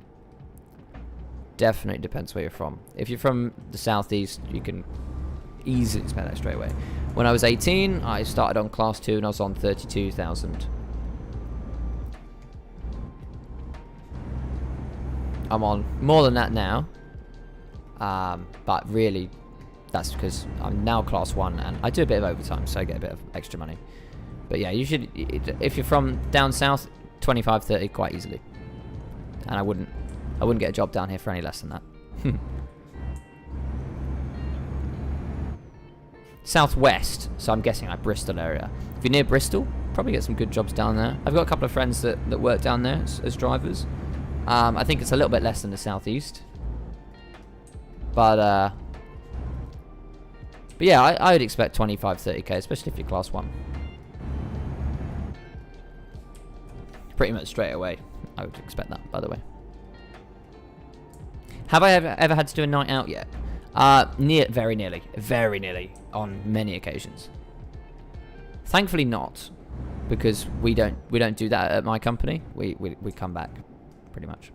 Definitely depends where you're from. If you're from the southeast, you can easily spend that straight away. When I was 18, I started on class 2 and I was on 32,000. I'm on more than that now. But really, that's because I'm now class 1 and I do a bit of overtime, so I get a bit of extra money. But yeah, you should, if you're from down south, 25, 30 quite easily. And I wouldn't get a job down here for any less than that. Southwest, so I'm guessing like Bristol area. If you're near Bristol, probably get some good jobs down there. I've got a couple of friends that work down there as drivers. I think it's a little bit less than the southeast. But yeah, I would expect 25, 30k, especially if you're class 1. Pretty much straight away, I would expect that, by the way. Have I ever had to do a night out yet? Very nearly, on many occasions. Thankfully not, because we don't do that at my company. We come back, pretty much.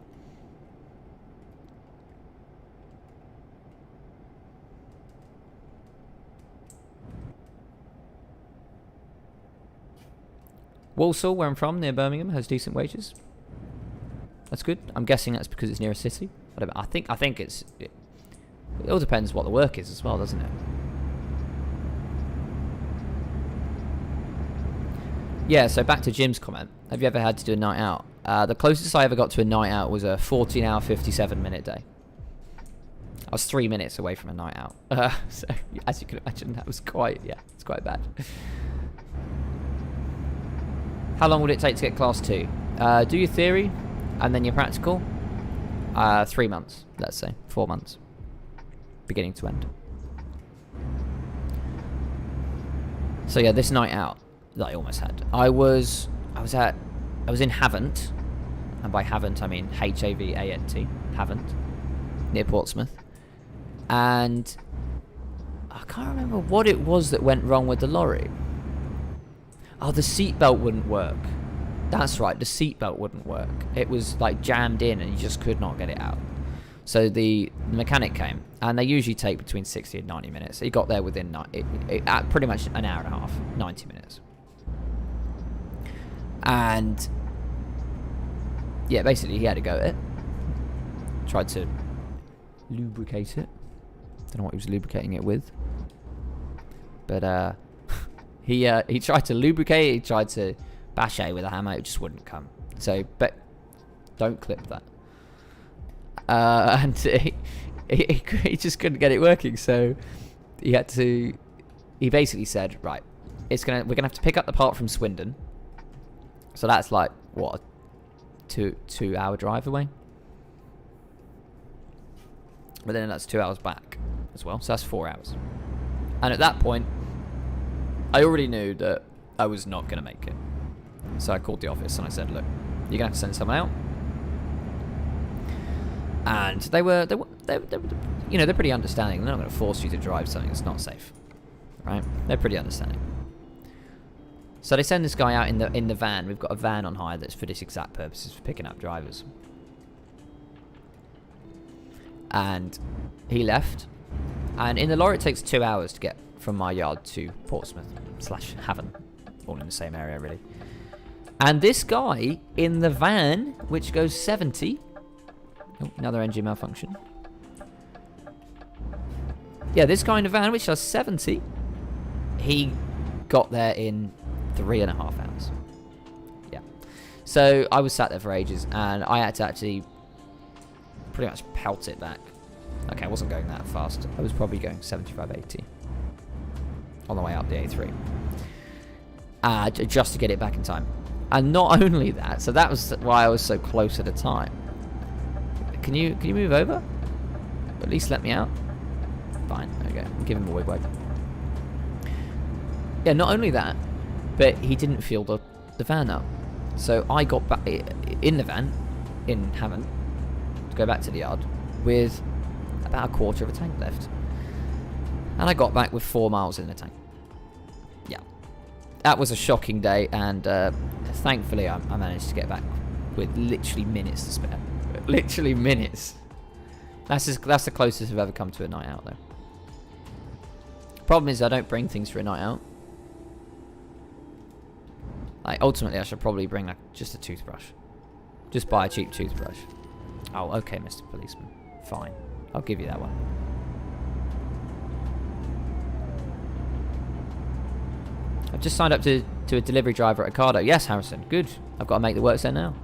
Walsall, where I'm from, near Birmingham, has decent wages. That's good. I'm guessing that's because it's near a city. I think it's. It all depends what the work is as well, doesn't it? Yeah. So back to Jim's comment. Have you ever had to do a night out? The closest I ever got to a night out was a 14-hour, 57-minute day. I was 3 minutes away from a night out. So as you can imagine, that was it's quite bad. How long would it take to get class 2? Do your theory, and then your practical. 3 months, let's say. 4 months. Beginning to end. So yeah, this night out that I almost had. I was in Havant, and by Havant I mean Havant, Havant, near Portsmouth. And I can't remember what it was that went wrong with the lorry. Oh, the seatbelt wouldn't work. That's right, the seatbelt wouldn't work. It was like jammed in and you just could not get it out. So the mechanic came, and they usually take between 60 and 90 minutes. He got there within at pretty much an hour and a half, 90 minutes. And yeah, basically he had to go at it. Tried to lubricate it. Don't know what he was lubricating it with. But he tried to lubricate it, he tried to bash it with a hammer, it just wouldn't come. So, but don't clip that. And he just couldn't get it working, so he basically said, right, we're gonna have to pick up the part from Swindon. So that's like, what, a 2-hour drive away? But then that's 2 hours back as well, so that's 4 hours. And at that point, I already knew that I was not going to make it. So I called the office and I said, look, you're going to have to send someone out. And they're pretty understanding. They're not going to force you to drive something that's not safe. Right? They're pretty understanding. So they send this guy out in the van. We've got a van on hire that's for this exact purpose, for picking up drivers. And he left. And in the lorry it takes 2 hours to get from my yard to Portsmouth/Havant, all in the same area really. And this guy in the van, which goes 70, oh, another engine malfunction. Yeah, this guy in the van, which does 70, he got there in 3.5 hours. Yeah. So I was sat there for ages, and I had to actually pretty much pelt it back. Okay, I wasn't going that fast. I was probably going 75, 80 on the way up the A3. Just to get it back in time. And not only that, so that was why I was so close at the time. Can you move over? At least let me out. Fine, okay. I'll give him a wig. Yeah, not only that, but he didn't fuel the van up. So I got back in the van, in Havant, to go back to the yard, with about a quarter of a tank left. And I got back with 4 miles in the tank. Yeah. That was a shocking day, and thankfully I managed to get back with literally minutes to spare. Literally minutes. That's the closest I've ever come to a night out, though. Problem is, I don't bring things for a night out. Like, ultimately, I should probably bring like just a toothbrush. Just buy a cheap toothbrush. Oh, okay, Mr. Policeman. Fine. I'll give you that one. I've just signed up to to a delivery driver at Ocado. Yes, Harrison. Good. I've got to make the works there now.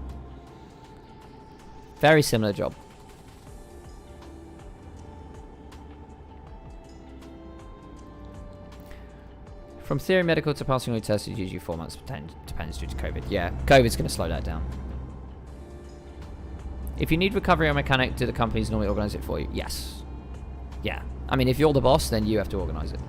Very similar job. From theory medical to passing all tests is usually 4 months. Depends due to COVID. Yeah, COVID's going to slow that down. If you need recovery or mechanic, do the companies normally organise it for you? Yes. Yeah. I mean, if you're the boss, then you have to organise it.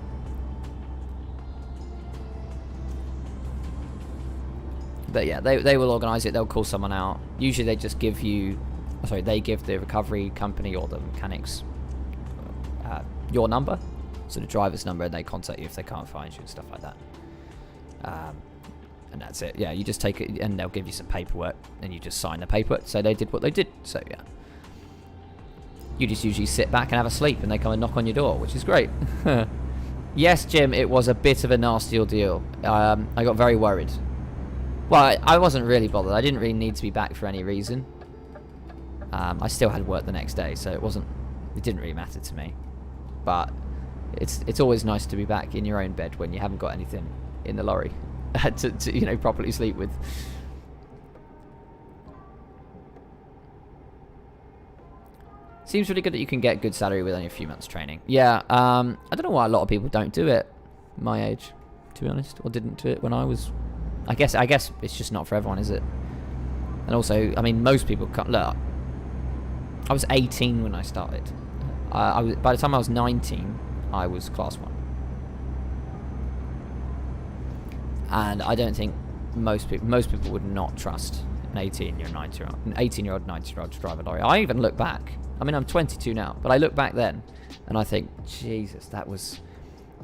But yeah, they will organise it. They'll call someone out. Usually they just give you... Sorry, they give the recovery company or the mechanics your number. So the driver's number, and they contact you if they can't find you and stuff like that. And that's it. Yeah, you just take it, and they'll give you some paperwork, and you just sign the paperwork. So they did what they did. So yeah, you just usually sit back and have a sleep, and they come and knock on your door, which is great. Yes, Jim, it was a bit of a nasty ordeal. I got very worried. Well, I wasn't really bothered. I didn't really need to be back for any reason. I still had work the next day, so it didn't really matter to me. But it's always nice to be back in your own bed when you haven't got anything in the lorry to properly sleep with. Seems really good that you can get good salary with only a few months training. Yeah, I don't know why a lot of people don't do it my age, to be honest, or didn't do it when I was. I guess it's just not for everyone, is it? And also, I mean, most people can't. Look, I was 18 when I started. By the time I was 19, I was class 1. And I don't think most people would not trust an 18-year-old, 19-year-old to drive a lorry. I even look back. I mean, I'm 22 now, but I look back then, and I think, Jesus, that was...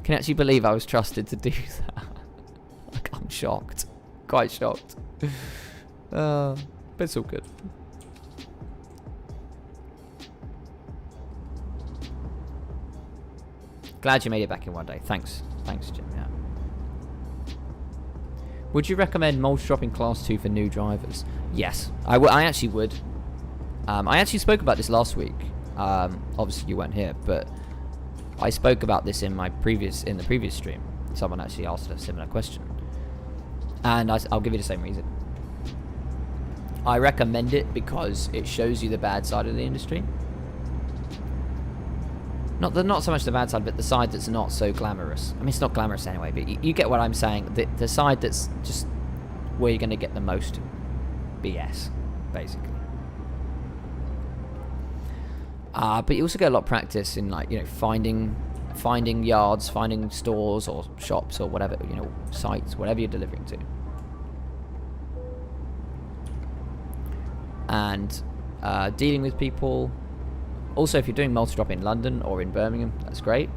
Can you actually believe I was trusted to do that? Like, I'm shocked. Quite shocked. But it's all good. Glad you made it back in one day. Thanks, Jim. Yeah. Would you recommend multi-drop in Class 2 for new drivers? Yes, I actually would. I actually spoke about this last week. Obviously, you weren't here, but I spoke about this in the previous stream. Someone actually asked a similar question, and I'll give you the same reason. I recommend it because it shows you the bad side of the industry. Not so much the bad side, but the side that's not so glamorous. I mean, it's not glamorous anyway, but you get what I'm saying. The side that's just where you're going to get the most BS, basically. But you also get a lot of practice in, like, finding yards, finding stores or shops or whatever, sites, whatever you're delivering to. And dealing with people. Also, if you're doing multi-drop in London or in Birmingham, that's great.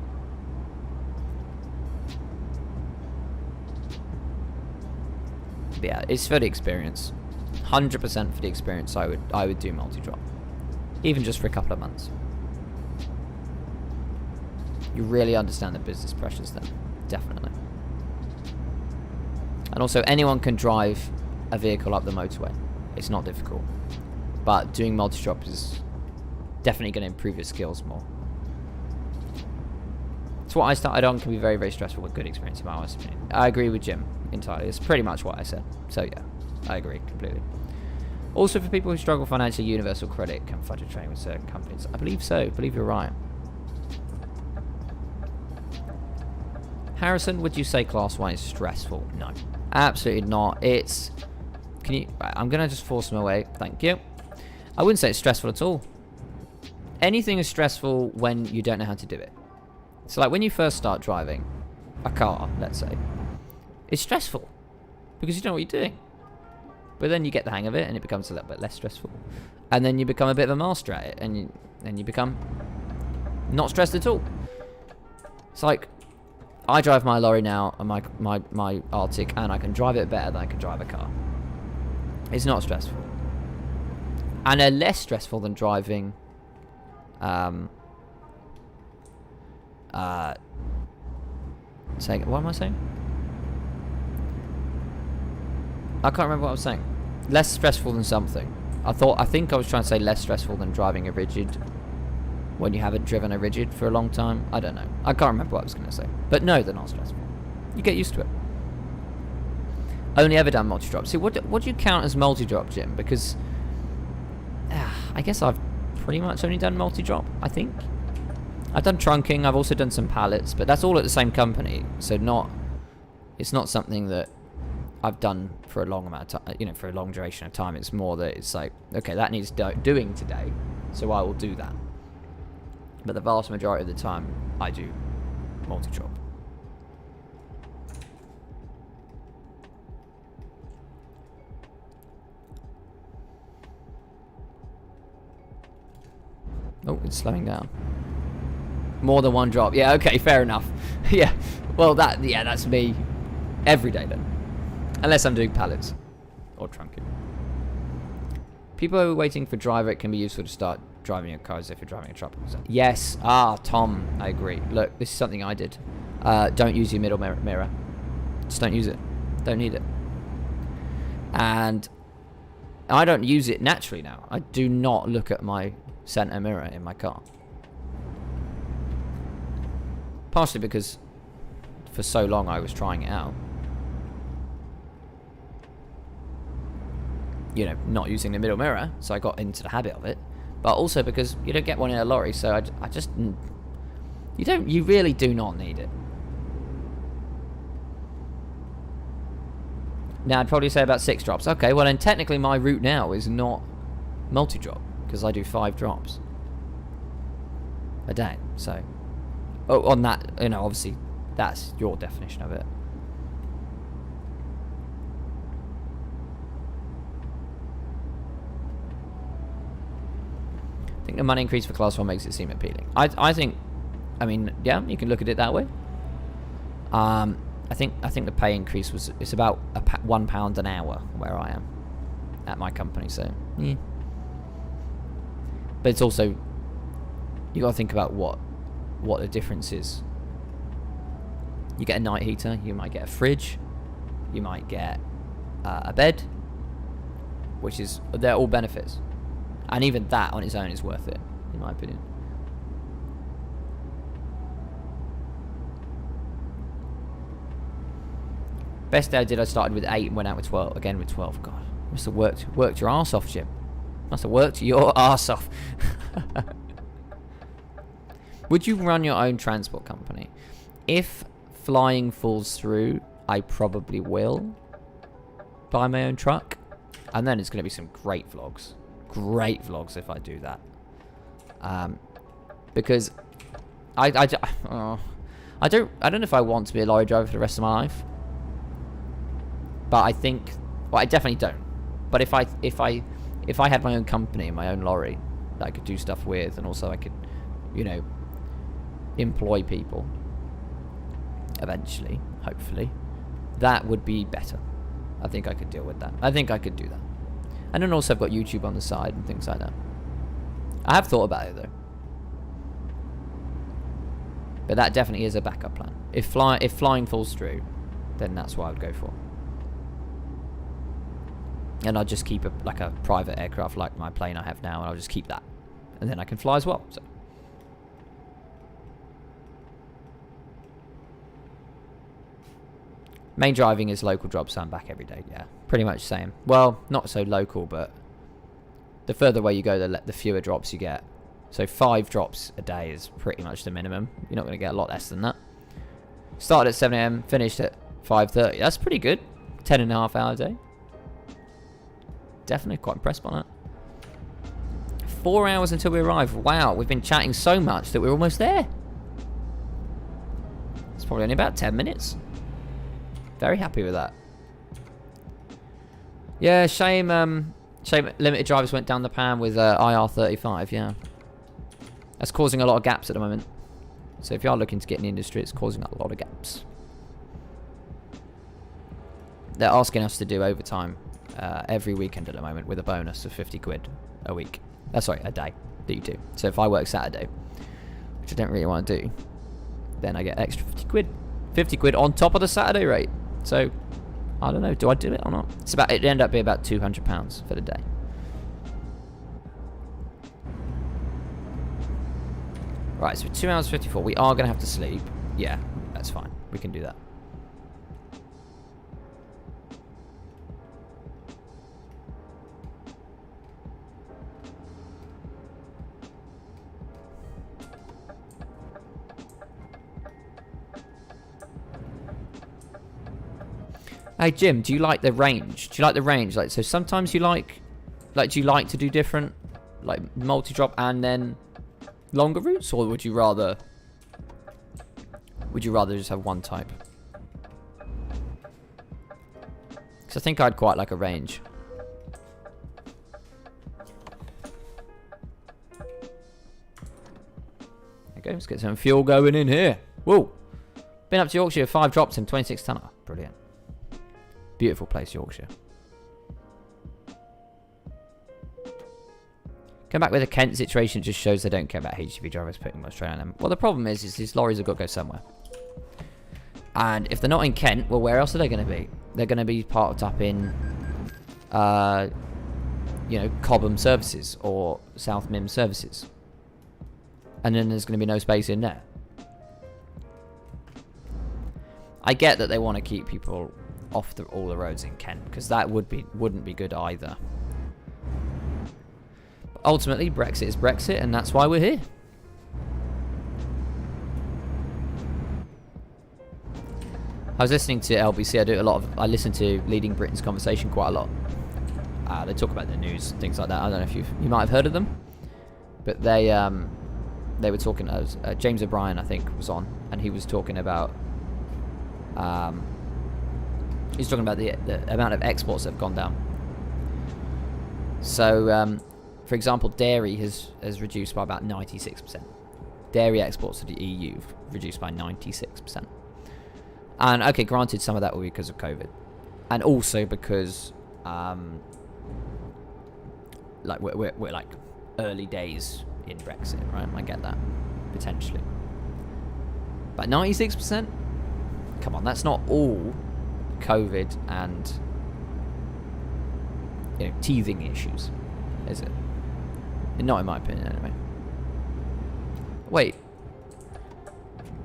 But yeah, it's for the experience. 100% for the experience. I would do multi-drop, even just for a couple of months. You really understand the business pressures then, definitely. And also, anyone can drive a vehicle up the motorway. It's not difficult, but doing multi-drop is definitely going to improve your skills more. It's what I started on, can be very, very stressful with good experience in my honest opinion. I agree with Jim entirely. It's pretty much what I said. So yeah, I agree completely. Also, for people who struggle financially, universal credit can fudge a training with certain companies. I believe so. I believe you're right. Harrison, would you say Class 1 is stressful? No. Absolutely not. It's... I'm going to just force my way. Thank you. I wouldn't say it's stressful at all. Anything is stressful when you don't know how to do it. So, like, when you first start driving a car, let's say, it's stressful because you don't know what you're doing. But then you get the hang of it, and it becomes a little bit less stressful. And then you become a bit of a master at it, and you become not stressed at all. It's like, I drive my lorry now, and my Arctic, and I can drive it better than I can drive a car. It's not stressful. And they're less stressful than driving... what am I saying? I can't remember what I was saying. Less stressful than something. I think I was trying to say less stressful than driving a rigid when you haven't driven a rigid for a long time. I don't know. I can't remember what I was going to say. But no, they're not stressful. You get used to it. Only ever done multi-drop. See, what do you count as multi-drop, Jim? Because I guess I've pretty much only done multi-drop, I think. I've done trunking, I've also done some pallets, but that's all at the same company. So it's not something that I've done for a long amount of time, you know, for a long duration of time. It's more that it's like, okay, that needs doing today, so I will do that. But the vast majority of the time, I do multi-drop. Oh, it's slowing down. More than one drop. Yeah, okay, fair enough. Yeah, well, that's me every day then. Unless I'm doing pallets or trunking. People who are waiting for driver, it can be useful to start driving your car as if you're driving a truck. Yes. Tom, I agree. Look, this is something I did. Don't use your middle mirror. Just don't use it. Don't need it. And I don't use it naturally now. I do not look at my center mirror in my car. Partially because for so long I was trying it out. You know, not using the middle mirror, so I got into the habit of it. But also because you don't get one in a lorry, so I just... You really do not need it. Now, I'd probably say about 6 drops. Okay, well then technically my route now is not multi-drop, because I do 5 drops a day, so... Oh, on that, you know, obviously, that's your definition of it. I think the money increase for class 1 makes it seem appealing. I think, I mean, yeah, you can look at it that way. I think the pay increase it's about £1 an hour where I am at my company, so yeah. But it's also, you got to think about what the difference is. You get a night heater, you might get a fridge, you might get a bed, which is, they're all benefits. And even that on its own is worth it, in my opinion. Best day I did, I started with 8 and went out with 12. Again with 12. God, must have worked your arse off, Jim. Must have worked your arse off. Would you run your own transport company? If flying falls through, I probably will buy my own truck. And then it's going to be some great vlogs. Great vlogs if I do that. Because I don't know if I want to be a lorry driver for the rest of my life. But I think, well, I definitely don't. But if I had my own company, my own lorry that I could do stuff with, and also I could, you know, employ people eventually, hopefully, that would be better. I think I could deal with that. I think I could do that. And then also I've got YouTube on the side and things like that. I have thought about it though. But that definitely is a backup plan. If flying falls through, then that's what I would go for. And I'll just keep like a private aircraft like my plane I have now, and I'll just keep that. And then I can fly as well. So. Main driving is local jobs, so I'm back every day. Yeah, pretty much same. Well, not so local, but the further away you go, the fewer drops you get. So 5 drops a day is pretty much the minimum. You're not going to get a lot less than that. Started at 7 AM, finished at 5:30. That's pretty good. 10.5 hour day. Definitely quite impressed by that. 4 hours until we arrive. Wow, we've been chatting so much that we're almost there. It's probably only about 10 minutes. Very happy with that. Yeah, shame limited drivers went down the pan with IR35, yeah. That's causing a lot of gaps at the moment. So if you are looking to get in the industry, it's causing a lot of gaps. They're asking us to do overtime every weekend at the moment with a bonus of 50 quid a week. Sorry, a day that you do. So if I work Saturday, which I don't really want to do, then I get extra 50 quid. 50 quid on top of the Saturday rate. So, I don't know, do I do it or not? It'd end up being about £200 for the day. Right, so 2 hours 54. We are going to have to sleep. Yeah, that's fine. We can do that. Hey Jim, do you like the range? Do you like the range? Like, so sometimes you like, do you like to do different, like multi-drop and then longer routes, or would you rather just have one type? Because I think I'd quite like a range. Okay, let's get some fuel going in here. Whoa! Been up to Yorkshire, 5 drops and 26 tonner. Brilliant. Beautiful place, Yorkshire. Come back with a Kent situation just shows they don't care about HGV drivers putting much strain on them. Well, the problem is these lorries have got to go somewhere. And if they're not in Kent, well, where else are they going to be? They're going to be parked up in, you know, Cobham services or South Mim services. And then there's going to be no space in there. I get that they want to keep people off all the roads in Kent, because that wouldn't be good either. But ultimately, Brexit is Brexit, and that's why we're here. I was listening to LBC. I listen to Leading Britain's Conversation quite a lot. They talk about the news and things like that. I don't know if you might have heard of them, but they were talking. James O'Brien, I think, was on, and he was talking about the amount of exports that have gone down. So, for example, dairy has reduced by about 96%. Dairy exports to the EU have reduced by 96%. And okay, granted, some of that will be because of COVID, and also because like we're like early days in Brexit, right? I get that potentially, but 96%. Come on, that's not all COVID and, you know, teething issues, is it? Not in my opinion, anyway. Wait.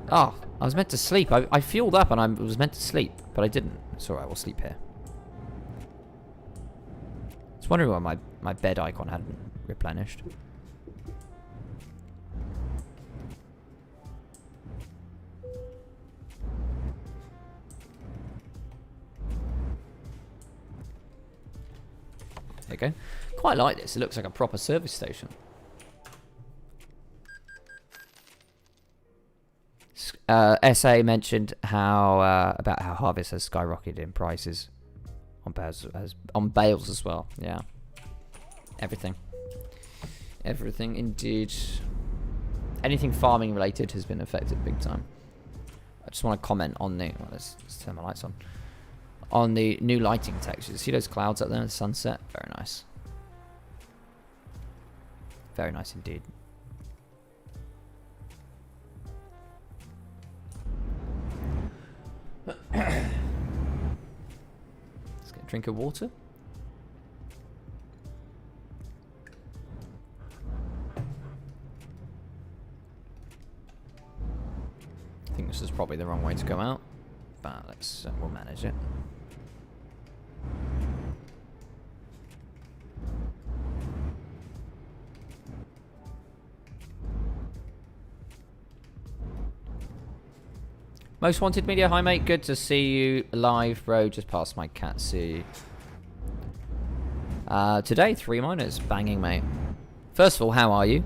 Oh, I was meant to sleep. I fueled up and I was meant to sleep, but I didn't. It's alright, we'll sleep here. I was wondering why my bed icon hadn't replenished. There you go. Quite like this. It looks like a proper service station. SA mentioned about how Harvest has skyrocketed in prices on bales as well. Yeah, everything indeed. Anything farming related has been affected big time. I just want to comment on the. Well, let's turn my lights on. On the new lighting textures. See those clouds up there in the sunset? Very nice. Very nice indeed. Let's get a drink of water. I think this is probably the wrong way to go out, but we'll manage it. Most Wanted Media, hi mate, good to see you live, bro. Just past my Katsu. Today, 3 miners, banging, mate. First of all, how are you?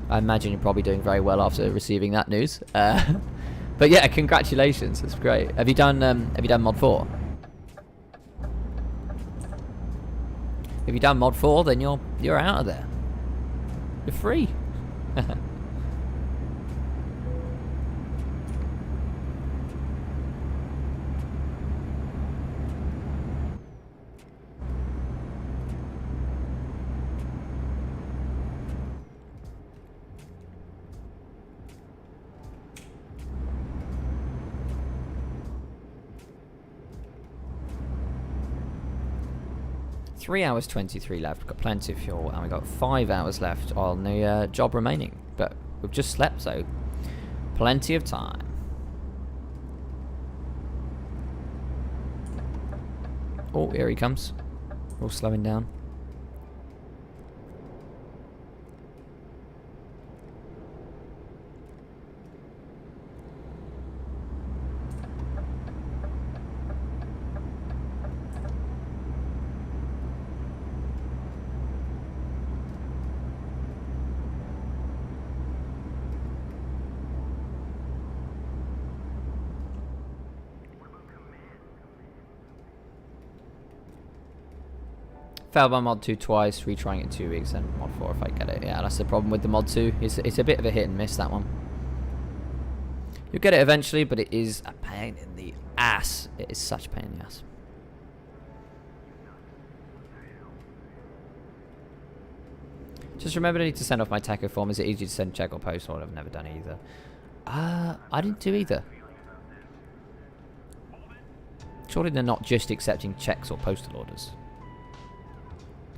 I imagine you're probably doing very well after receiving that news. But yeah, congratulations, that's great. Have you done Mod 4? If you've done Mod 4, then you're out of there. You're free. 3 hours 23 left. We've got plenty of fuel, and we've got 5 hours left on the job remaining. But we've just slept, so plenty of time. Oh, here he comes. All slowing down. Failed by mod 2 twice, retrying it in 2 weeks, and mod 4 if I get it. Yeah, that's the problem with the mod 2. It's a bit of a hit and miss, that one. You'll get it eventually, but it is a pain in the ass. It is such a pain in the ass. Just remember I need to send off my taco form. Is it easy to send check or post order? I've never done it either. I didn't do either. Surely they're not just accepting checks or postal orders.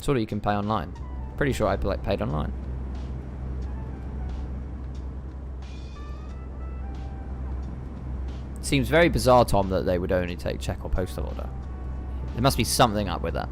Surely you can pay online. Pretty sure I paid online. Seems very bizarre, Tom, that they would only take check or postal order. There must be something up with that.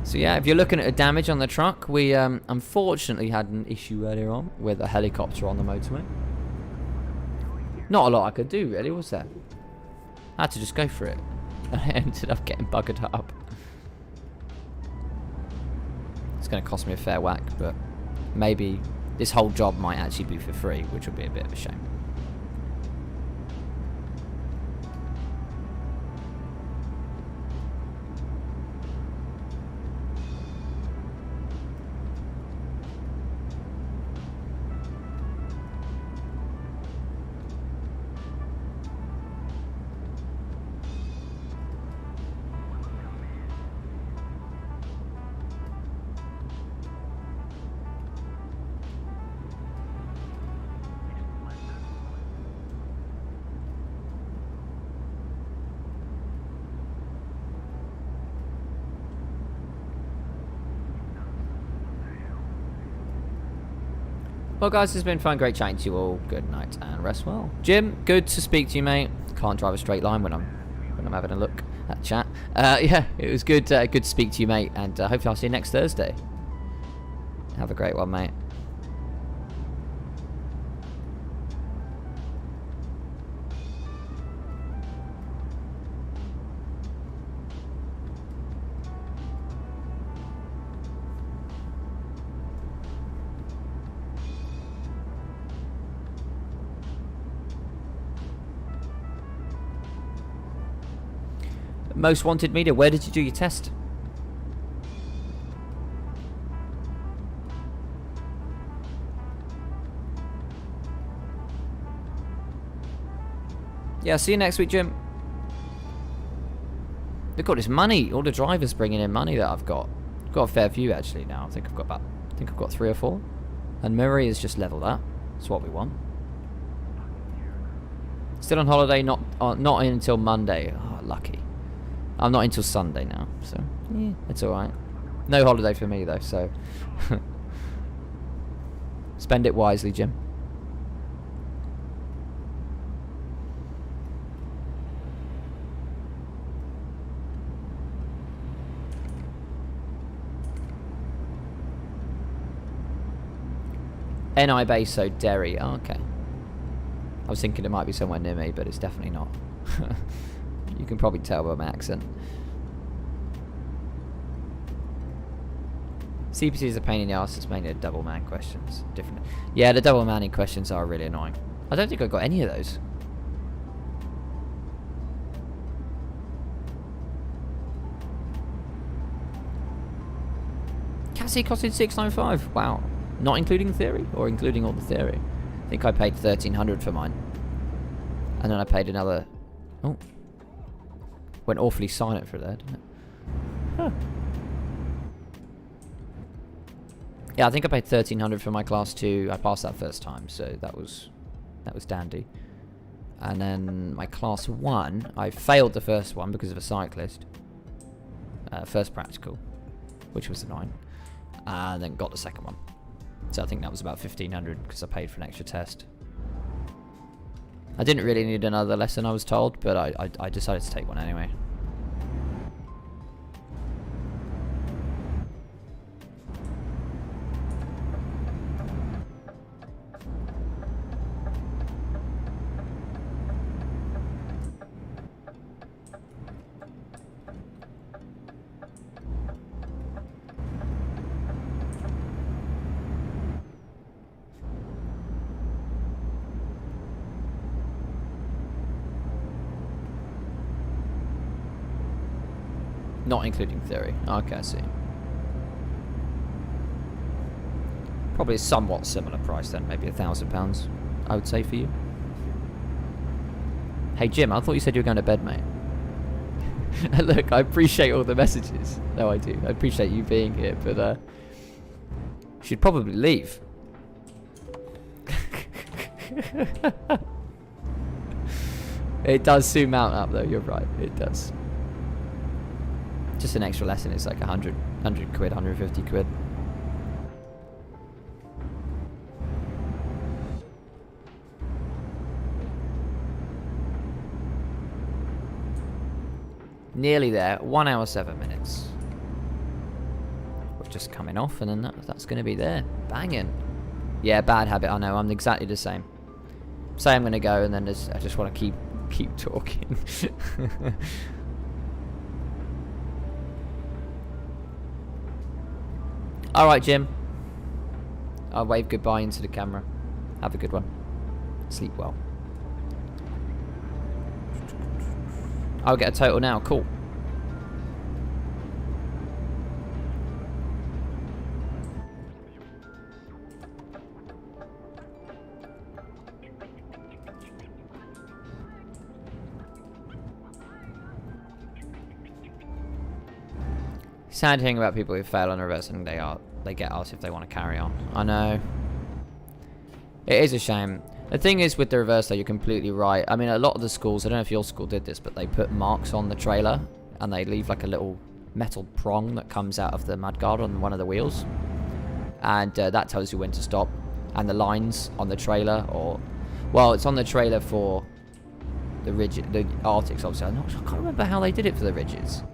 So yeah, if you're looking at the damage on the truck, we unfortunately had an issue earlier on with a helicopter on the motorway. Not a lot I could do, really, was there? I had to just go for it. I ended up getting buggered up. It's going to cost me a fair whack, but maybe this whole job might actually be for free, which would be a bit of a shame. Well, guys, it's been fun. Great chatting to you all. Good night and rest well. Jim, good to speak to you, mate. Can't drive a straight line when I'm having a look at chat. Yeah, it was good. Good to speak to you, mate. And hopefully I'll see you next Thursday. Have a great one, mate. Most wanted media, where did you do your test? Yeah, see you next week, Jim. Look at this money. All the drivers bringing in money that I've got. I've got a fair few actually now. I think I've got 3 or 4. And Murray has just leveled up. That's what we want. Still on holiday, not in until Monday. Oh, lucky. I'm not until Sunday now, so yeah, it's alright. No holiday for me though, so spend it wisely, Jim. NI base, so Derry. Oh, okay. I was thinking it might be somewhere near me, but it's definitely not. You can probably tell by my accent. CPC is a pain in the arse. It's mainly a double man questions. Different. Yeah, the double manning questions are really annoying. I don't think I got any of those. Cassie costed $695. Wow. Not including theory, or including all the theory? I think I paid $1,300 for mine, and then I paid another. Oh. Went awfully silent for that, didn't it? Huh. Yeah, I think I paid $1,300 for my class 2. I passed that first time, so that was dandy. And then my class 1, I failed the first one because of a cyclist. First practical, which was annoying. And then got the second one. So I think that was about $1,500 because I paid for an extra test. I didn't really need another lesson, I was told, but I decided to take one anyway. Not including theory. Okay, I see. Probably a somewhat similar price then, maybe £1,000, I would say, for you. Hey Jim, I thought you said you were going to bed, mate. Look, I appreciate all the messages. No, I do. I appreciate you being here, but you should probably leave. It does soon mount up, though. You're right. It does. Just an extra lesson is like 100 quid, 150 quid. Nearly there. 1 hour 7 minutes. We're just coming off, and then that's going to be there. Banging. Yeah, bad habit. I know. I'm exactly the same. Say I'm going to go, and then I just want to keep talking. Alright, Jim. I'll wave goodbye into the camera. Have a good one. Sleep well. I'll get a total now. Cool. Sad thing about people who fail on reverse and they get asked if they want to carry on. I know. It is a shame. The thing is with the reverse though, you're completely right. I mean, a lot of the schools, I don't know if your school did this, but they put marks on the trailer and they leave like a little metal prong that comes out of the mudguard on one of the wheels. And that tells you when to stop. And the lines on the trailer, well, it's on the trailer for the Arctics, obviously. I can't remember how they did it for the Rigids.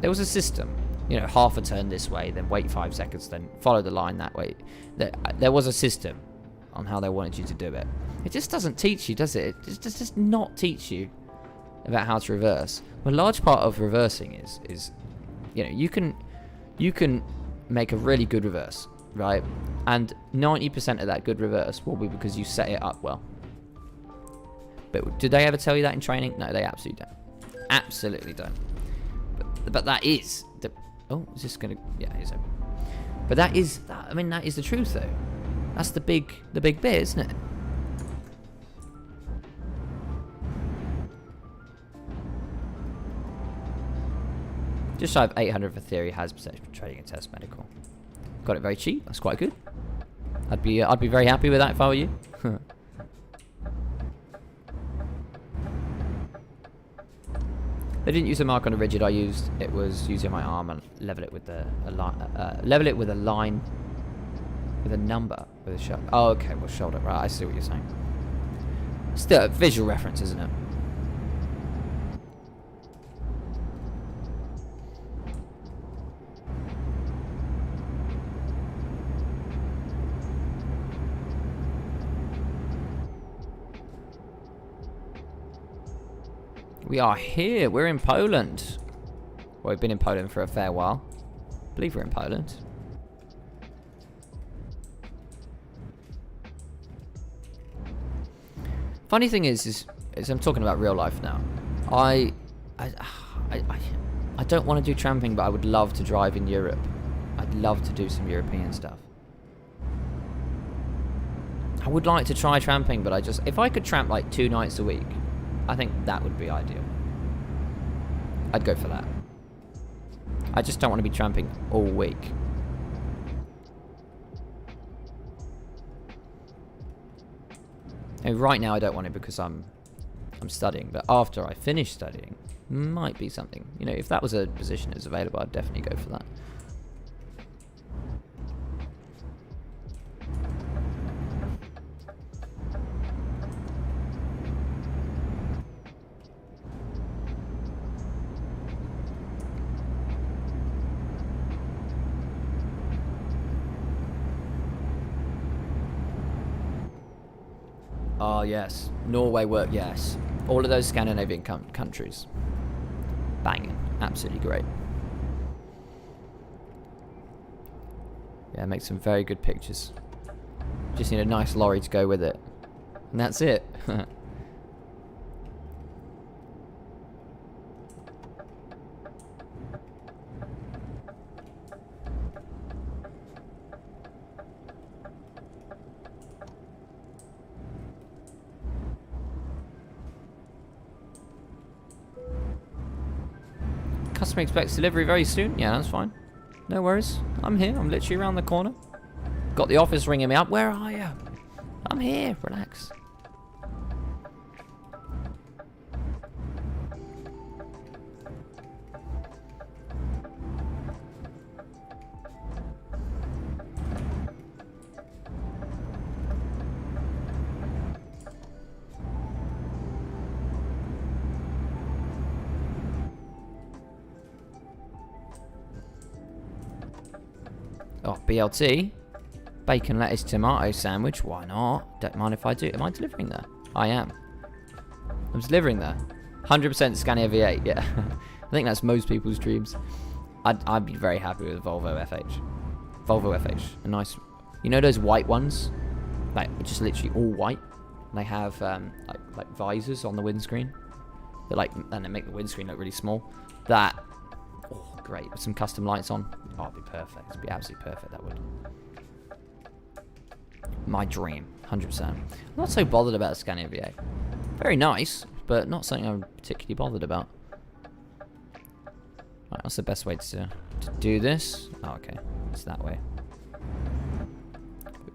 There was a system, you know, half a turn this way, then wait 5 seconds, then follow the line that way. There was a system on how they wanted you to do it. It just doesn't teach you, does it? It just does not teach you about how to reverse. Well, a large part of reversing is you know, you can make a really good reverse, right? And 90% of that good reverse will be because you set it up well. But did they ever tell you that in training? No, they absolutely don't. Absolutely don't. But that is the... Oh, is this gonna... Yeah, it is open. But that is... I mean, that is the truth, though. That's the big bit, isn't it? Just shy of 800 for theory, has percentage for trading and test medical. Got it very cheap. That's quite good. I'd be very happy with that if I were you. I didn't use a mark on a rigid. It was using my arm and level it with a line with a number with a shoulder. Oh, okay, well, shoulder. Right, I see what you're saying. Still a visual reference, isn't it? We are here. We're in Poland. Well, we've been in Poland for a fair while. I believe we're in Poland. Funny thing is I'm talking about real life now. I don't want to do tramping, but I would love to drive in Europe. I'd love to do some European stuff. I would like to try tramping, but if I could tramp like 2 nights a week, I think that would be ideal. I'd go for that. I just don't want to be tramping all week. And right now I don't want it because I'm studying, but after I finish studying, might be something. You know, if that was a position that's available, I'd definitely go for that. Oh, yes. Norway work, yes. All of those Scandinavian countries. Banging. Absolutely great. Yeah, make some very good pictures. Just need a nice lorry to go with it. And that's it. Customer expects delivery very soon. Yeah, that's fine. No worries. I'm here. I'm literally around the corner. Got the office ringing me up. Where are you? I'm here. Relax. Oh, BLT. Bacon, lettuce, tomato sandwich. Why not? Don't mind if I do. Am I delivering there? I am. I'm delivering there. 100% Scania V8, yeah. I think that's most people's dreams. I'd be very happy with Volvo FH. Volvo FH. A nice... You know those white ones? Like, just literally all white? They have, like visors on the windscreen. They're like... And they make the windscreen look really small. That... Oh, great. With some custom lights on. Oh, it'd be perfect. It'd be absolutely perfect, that would. My dream. 100%. I'm not so bothered about a Scania V8. Very nice, but not something I'm particularly bothered about. Right, what's the best way to do this? Oh, okay. It's that way.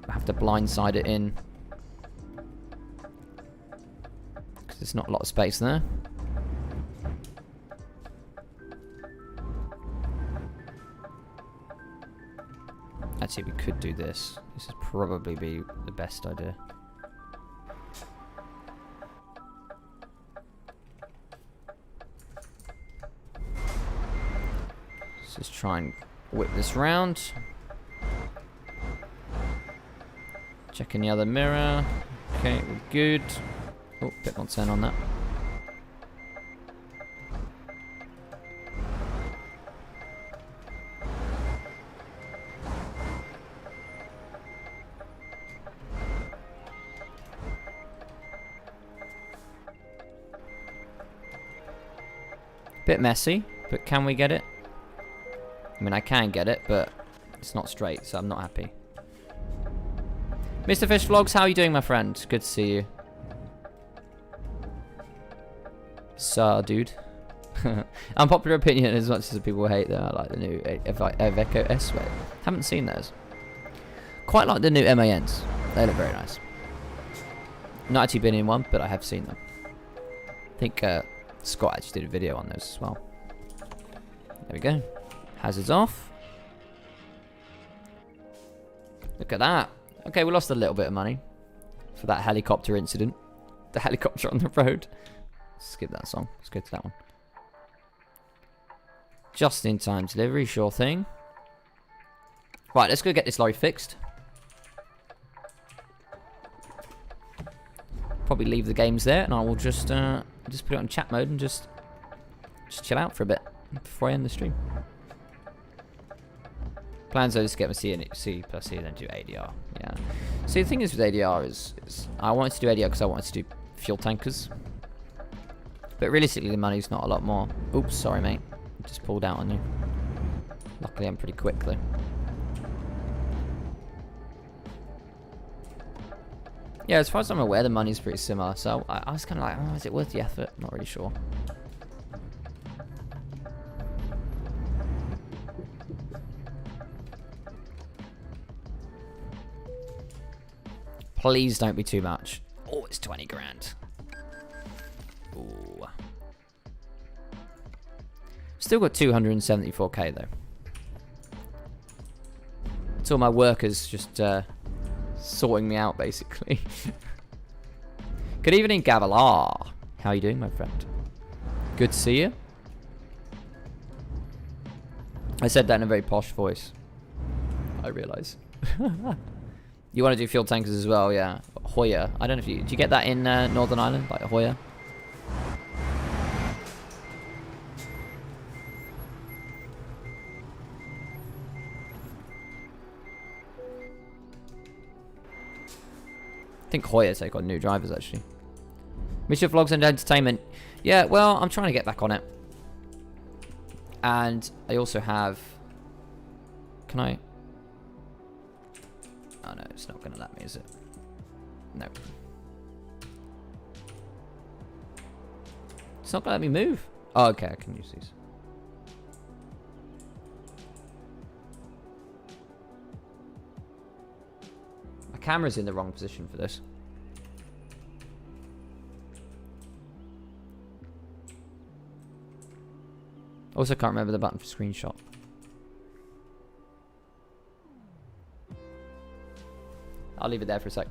I have to blindside it in. Because there's not a lot of space there. Actually, we could do this. This would probably be the best idea. Let's just try and whip this round. Checking the other mirror. Okay, we're good. Oh, bit more turn on that. Bit messy, but can we get it? I mean, I can get it, but it's not straight, so I'm not happy. Mr. Fish Vlogs, how are you doing, my friend? Good to see you. So, dude. Unpopular opinion, as much as people hate that, I like the new Iveco S-Way. Haven't seen those. Quite like the new MANs. They look very nice. Not actually been in one, but I have seen them. I think Scott actually did a video on those as well. There we go. Hazards off. Look at that. Okay, we lost a little bit of money for that helicopter incident. The helicopter on the road. Skip that song. Let's go to that one. Just in time delivery, sure thing. Right, let's go get this lorry fixed. Probably leave the games there, and I will just put it on chat mode and just chill out for a bit before I end the stream. Plans are just to get my C plus C and then do ADR. Yeah. See, the thing is with ADR is I wanted to do ADR because I wanted to do fuel tankers. But realistically, the money's not a lot more. Oops, sorry, mate. Just pulled out on you. Luckily, I'm pretty quick, though. Yeah, as far as I'm aware, the money's pretty similar. So I was kind of like, oh, is it worth the effort? Not really sure. Please don't be too much. Oh, it's 20 grand. Ooh. Still got 274k though. It's all my workers just sorting me out basically. Good evening, Gavilar. How are you doing, my friend? Good to see you. I said that in a very posh voice. I realise. You want to do fuel tankers as well, yeah. Hoya. I don't know if you... Do you get that in Northern Ireland? Like Hoya? I think Hoya take on new drivers, actually. Mission vlogs and entertainment. Yeah, well, I'm trying to get back on it. And I also have... Can I... Oh, no, it's not going to let me, is it? No. It's not going to let me move. Oh, okay, I can use these. My camera's in the wrong position for this. Also can't remember the button for screenshot. I'll leave it there for a sec.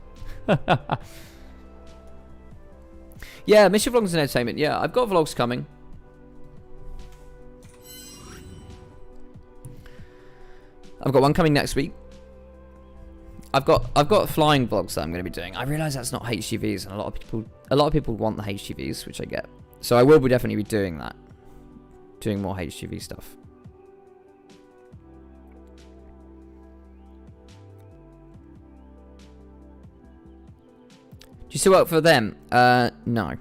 Yeah, mission vlogs and entertainment. Yeah, I've got vlogs coming. I've got one coming next week. I've got flying vlogs that I'm going to be doing. I realise that's not HGVs, and a lot of people want the HGVs, which I get. So I will be definitely be doing that. Doing more HGV stuff. Do you still work for them? No.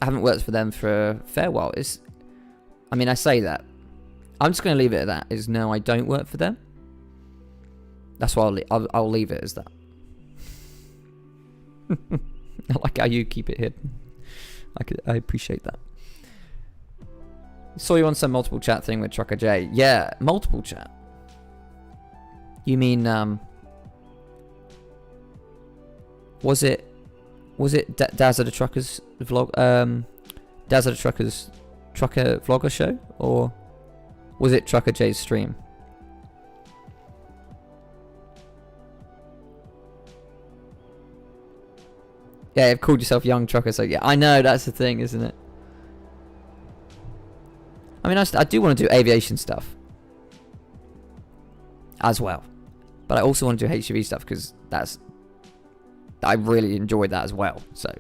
I haven't worked for them for a fair while. I mean, I say that. I'm just going to leave it at that. Is no, I don't work for them. That's why I'll leave it as that. I like how you keep it hidden. I appreciate that. Saw you on some multiple chat thing with Trucker J. Yeah, multiple chat. You mean was it Daz of the Truckers vlog? Daz of the Truckers Trucker vlogger show, or was it Trucker J's stream? Yeah, you've called yourself Young Trucker, so yeah, I know that's the thing, isn't it? I mean, I do want to do aviation stuff as well, but I also want to do HGV stuff because I really enjoyed that as well. So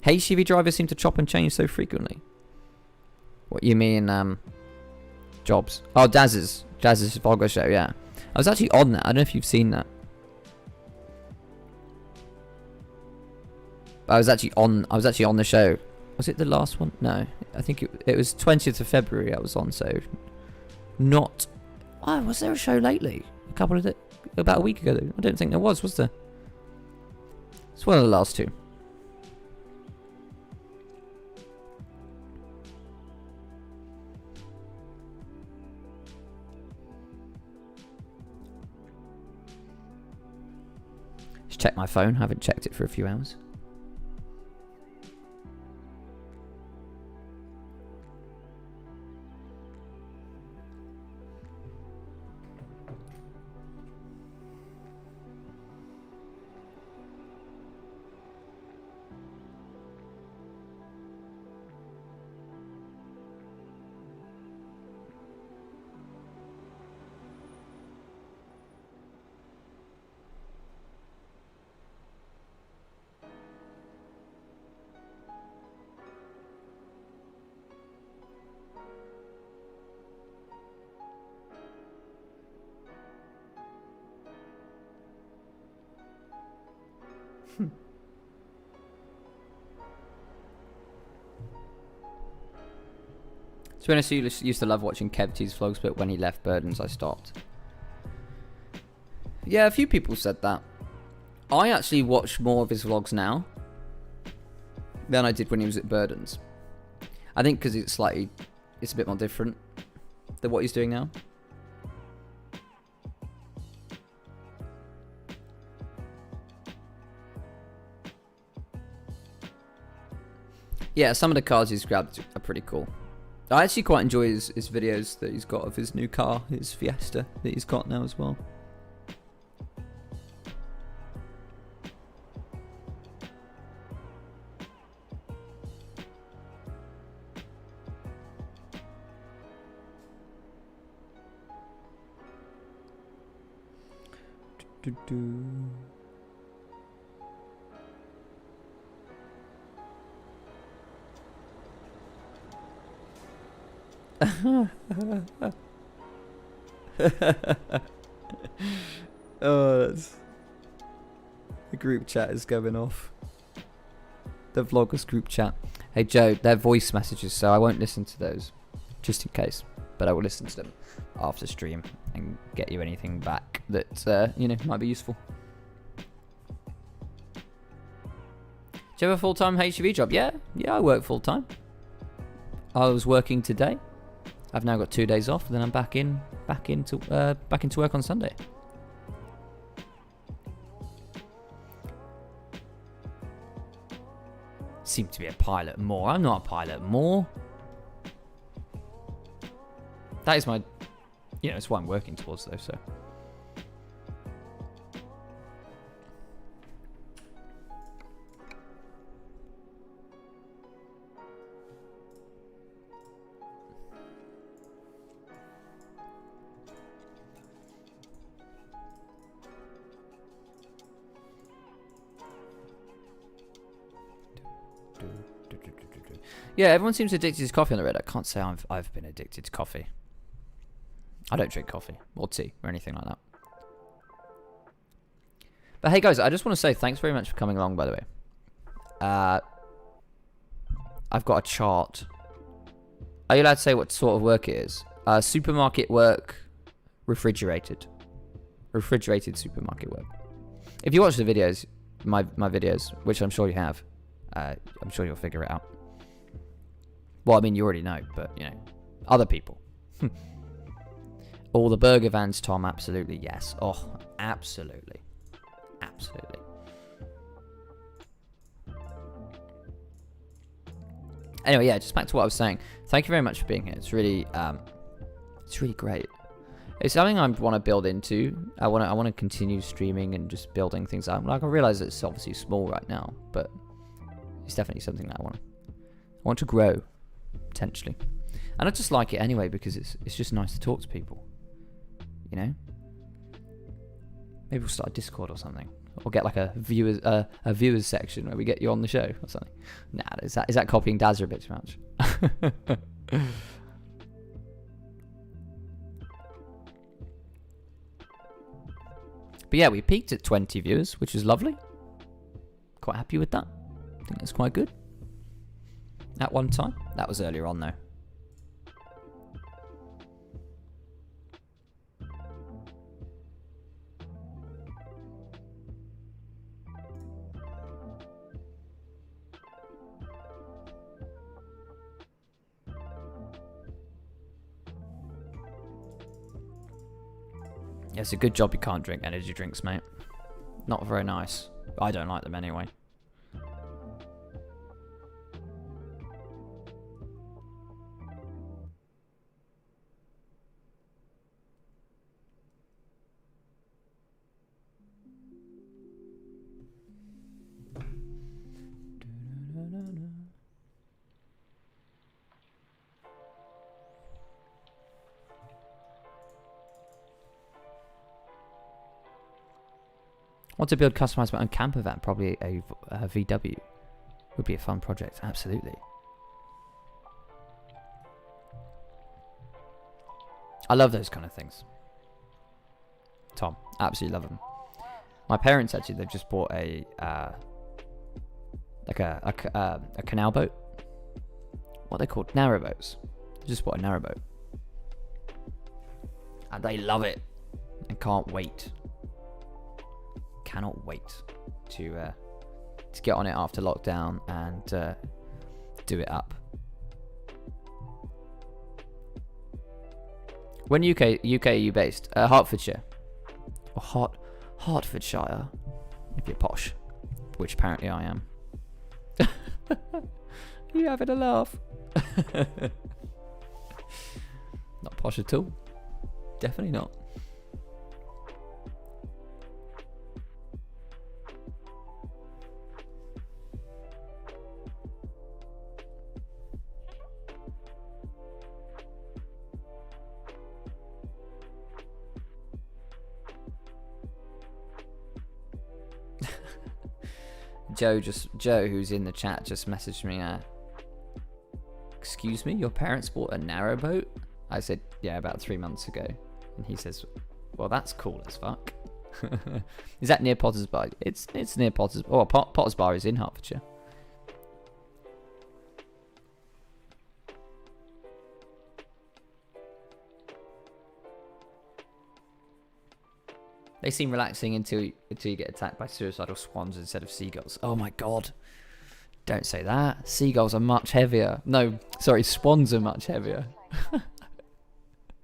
HGV drivers seem to chop and change so frequently. What you mean, jobs? Oh, Daz's vlogger show. Yeah, I was actually on that. I don't know if you've seen that. I was actually on the show. Was it the last one? No, I think it was 20th of February I was on. So not. Oh, was there a show lately? About a week ago. I don't think there was there? It's one of the last two. Just check my phone. Haven't checked it for a few hours. To be honest, I used to love watching Kev T's vlogs, but when he left Burdens, I stopped. Yeah, a few people said that. I actually watch more of his vlogs now than I did when he was at Burdens. I think because it's a bit more different than what he's doing now. Yeah, some of the cars he's grabbed are pretty cool. I actually quite enjoy his videos that he's got of his new car, his Fiesta that he's got now as well. Oh, that's... The group chat is going off. The vloggers group chat. Hey Joe, they're voice messages, so I won't listen to those, just in case. But I will listen to them after stream and get you anything back that you know, might be useful. Do you have a full-time HGV job? Yeah, I work full-time. I was working today. I've now got 2 days off, and then I'm back into work on Sunday. Seem to be a pilot more. I'm not a pilot more. That is my, you know, it's what I'm working towards though, so. Yeah, everyone seems addicted to coffee on the Reddit. I can't say I've been addicted to coffee. I don't drink coffee or tea or anything like that. But hey guys, I just want to say thanks very much for coming along, by the way. I've got a chart. Are you allowed to say what sort of work it is? Supermarket work, refrigerated supermarket work. If you watch the videos, my videos, which I'm sure you have, I'm sure you'll figure it out. Well, I mean, you already know, but, you know, other people. All the burger vans, Tom, absolutely, yes. Oh, absolutely. Absolutely. Anyway, yeah, just back to what I was saying. Thank you very much for being here. It's really great. It's something I want to build into. I want to continue streaming and just building things out. Like, I realize it's obviously small right now, but it's definitely something that I want to grow, potentially. And I just like it anyway because it's just nice to talk to people. You know? Maybe we'll start a Discord or something. Or get like a viewers section where we get you on the show or something. Nah, is that copying Dazza a bit too much? But yeah, we peaked at 20 viewers, which is lovely. Quite happy with that. I think that's quite good. At one time. That was earlier on though. Yeah, it's a good job you can't drink energy drinks, mate. Not very nice. I don't like them anyway. Want to build, customize my own camper van? Probably a VW would be a fun project. Absolutely. I love those kind of things. Tom, absolutely love them. My parents actually, they've just bought a canal boat. What are they called? Narrowboats. They just bought a narrowboat, and they love it and can't wait. Cannot wait to get on it after lockdown and do it up. When UK are you based? Hertfordshire or Hertfordshire, if you're posh, which apparently I am. You having a laugh? Not posh at all. Definitely not. Joe, who's in the chat, just messaged me. Excuse me, your parents bought a narrowboat? I said, yeah, about 3 months ago. And he says, well, that's cool as fuck. Is that near Potter's Bar? It's near Potter's. Oh, Potter's Bar is in Hertfordshire. They seem relaxing until you get attacked by suicidal swans instead of seagulls. Oh my god. Don't say that. Seagulls are much heavier. No, sorry, swans are much heavier.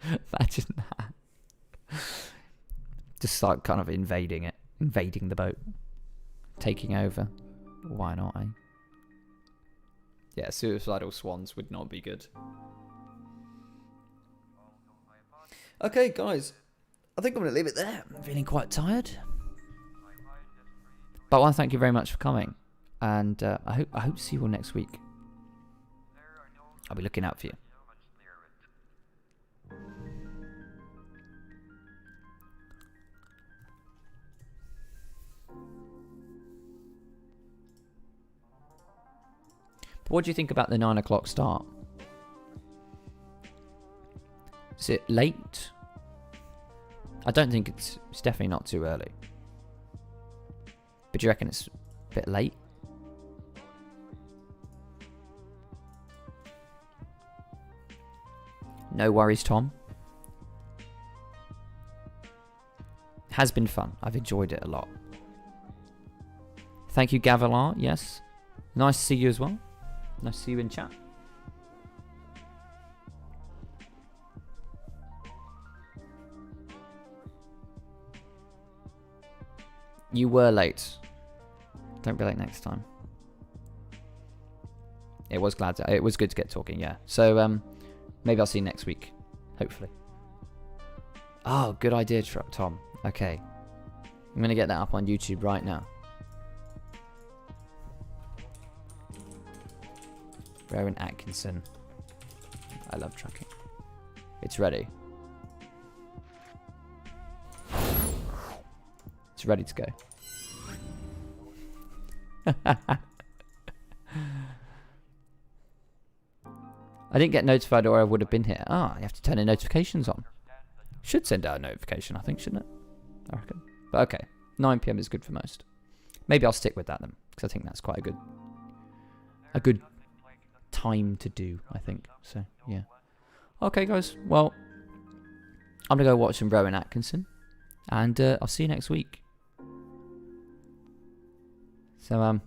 Imagine that. Just start kind of invading the boat. Taking over. Why not, eh? Yeah, suicidal swans would not be good. Okay, guys. I think I'm going to leave it there. I'm feeling quite tired. But I want to thank you very much for coming. And I hope to see you all next week. I'll be looking out for you. But what do you think about the 9 o'clock start? Is it late? I don't think it's definitely not too early. But do you reckon it's a bit late? No worries, Tom. Has been fun. I've enjoyed it a lot. Thank you, Gavilar. Yes. Nice to see you as well. Nice to see you in chat. You were late. Don't be late next time. It was good to get talking, yeah. So maybe I'll see you next week, hopefully. Oh, good idea, Tom. Okay. I'm going to get that up on YouTube right now. Rowan Atkinson. I love trucking. It's ready. It's ready to go. I didn't get notified or I would have been here. Ah, you have to turn the notifications on. Should send out a notification, I think, shouldn't it? I reckon. But okay, 9 PM is good for most. Maybe I'll stick with that then, because I think that's quite a good time to do, I think. So, yeah. Okay, guys. Well, I'm going to go watch some Rowan Atkinson. And I'll see you next week. So,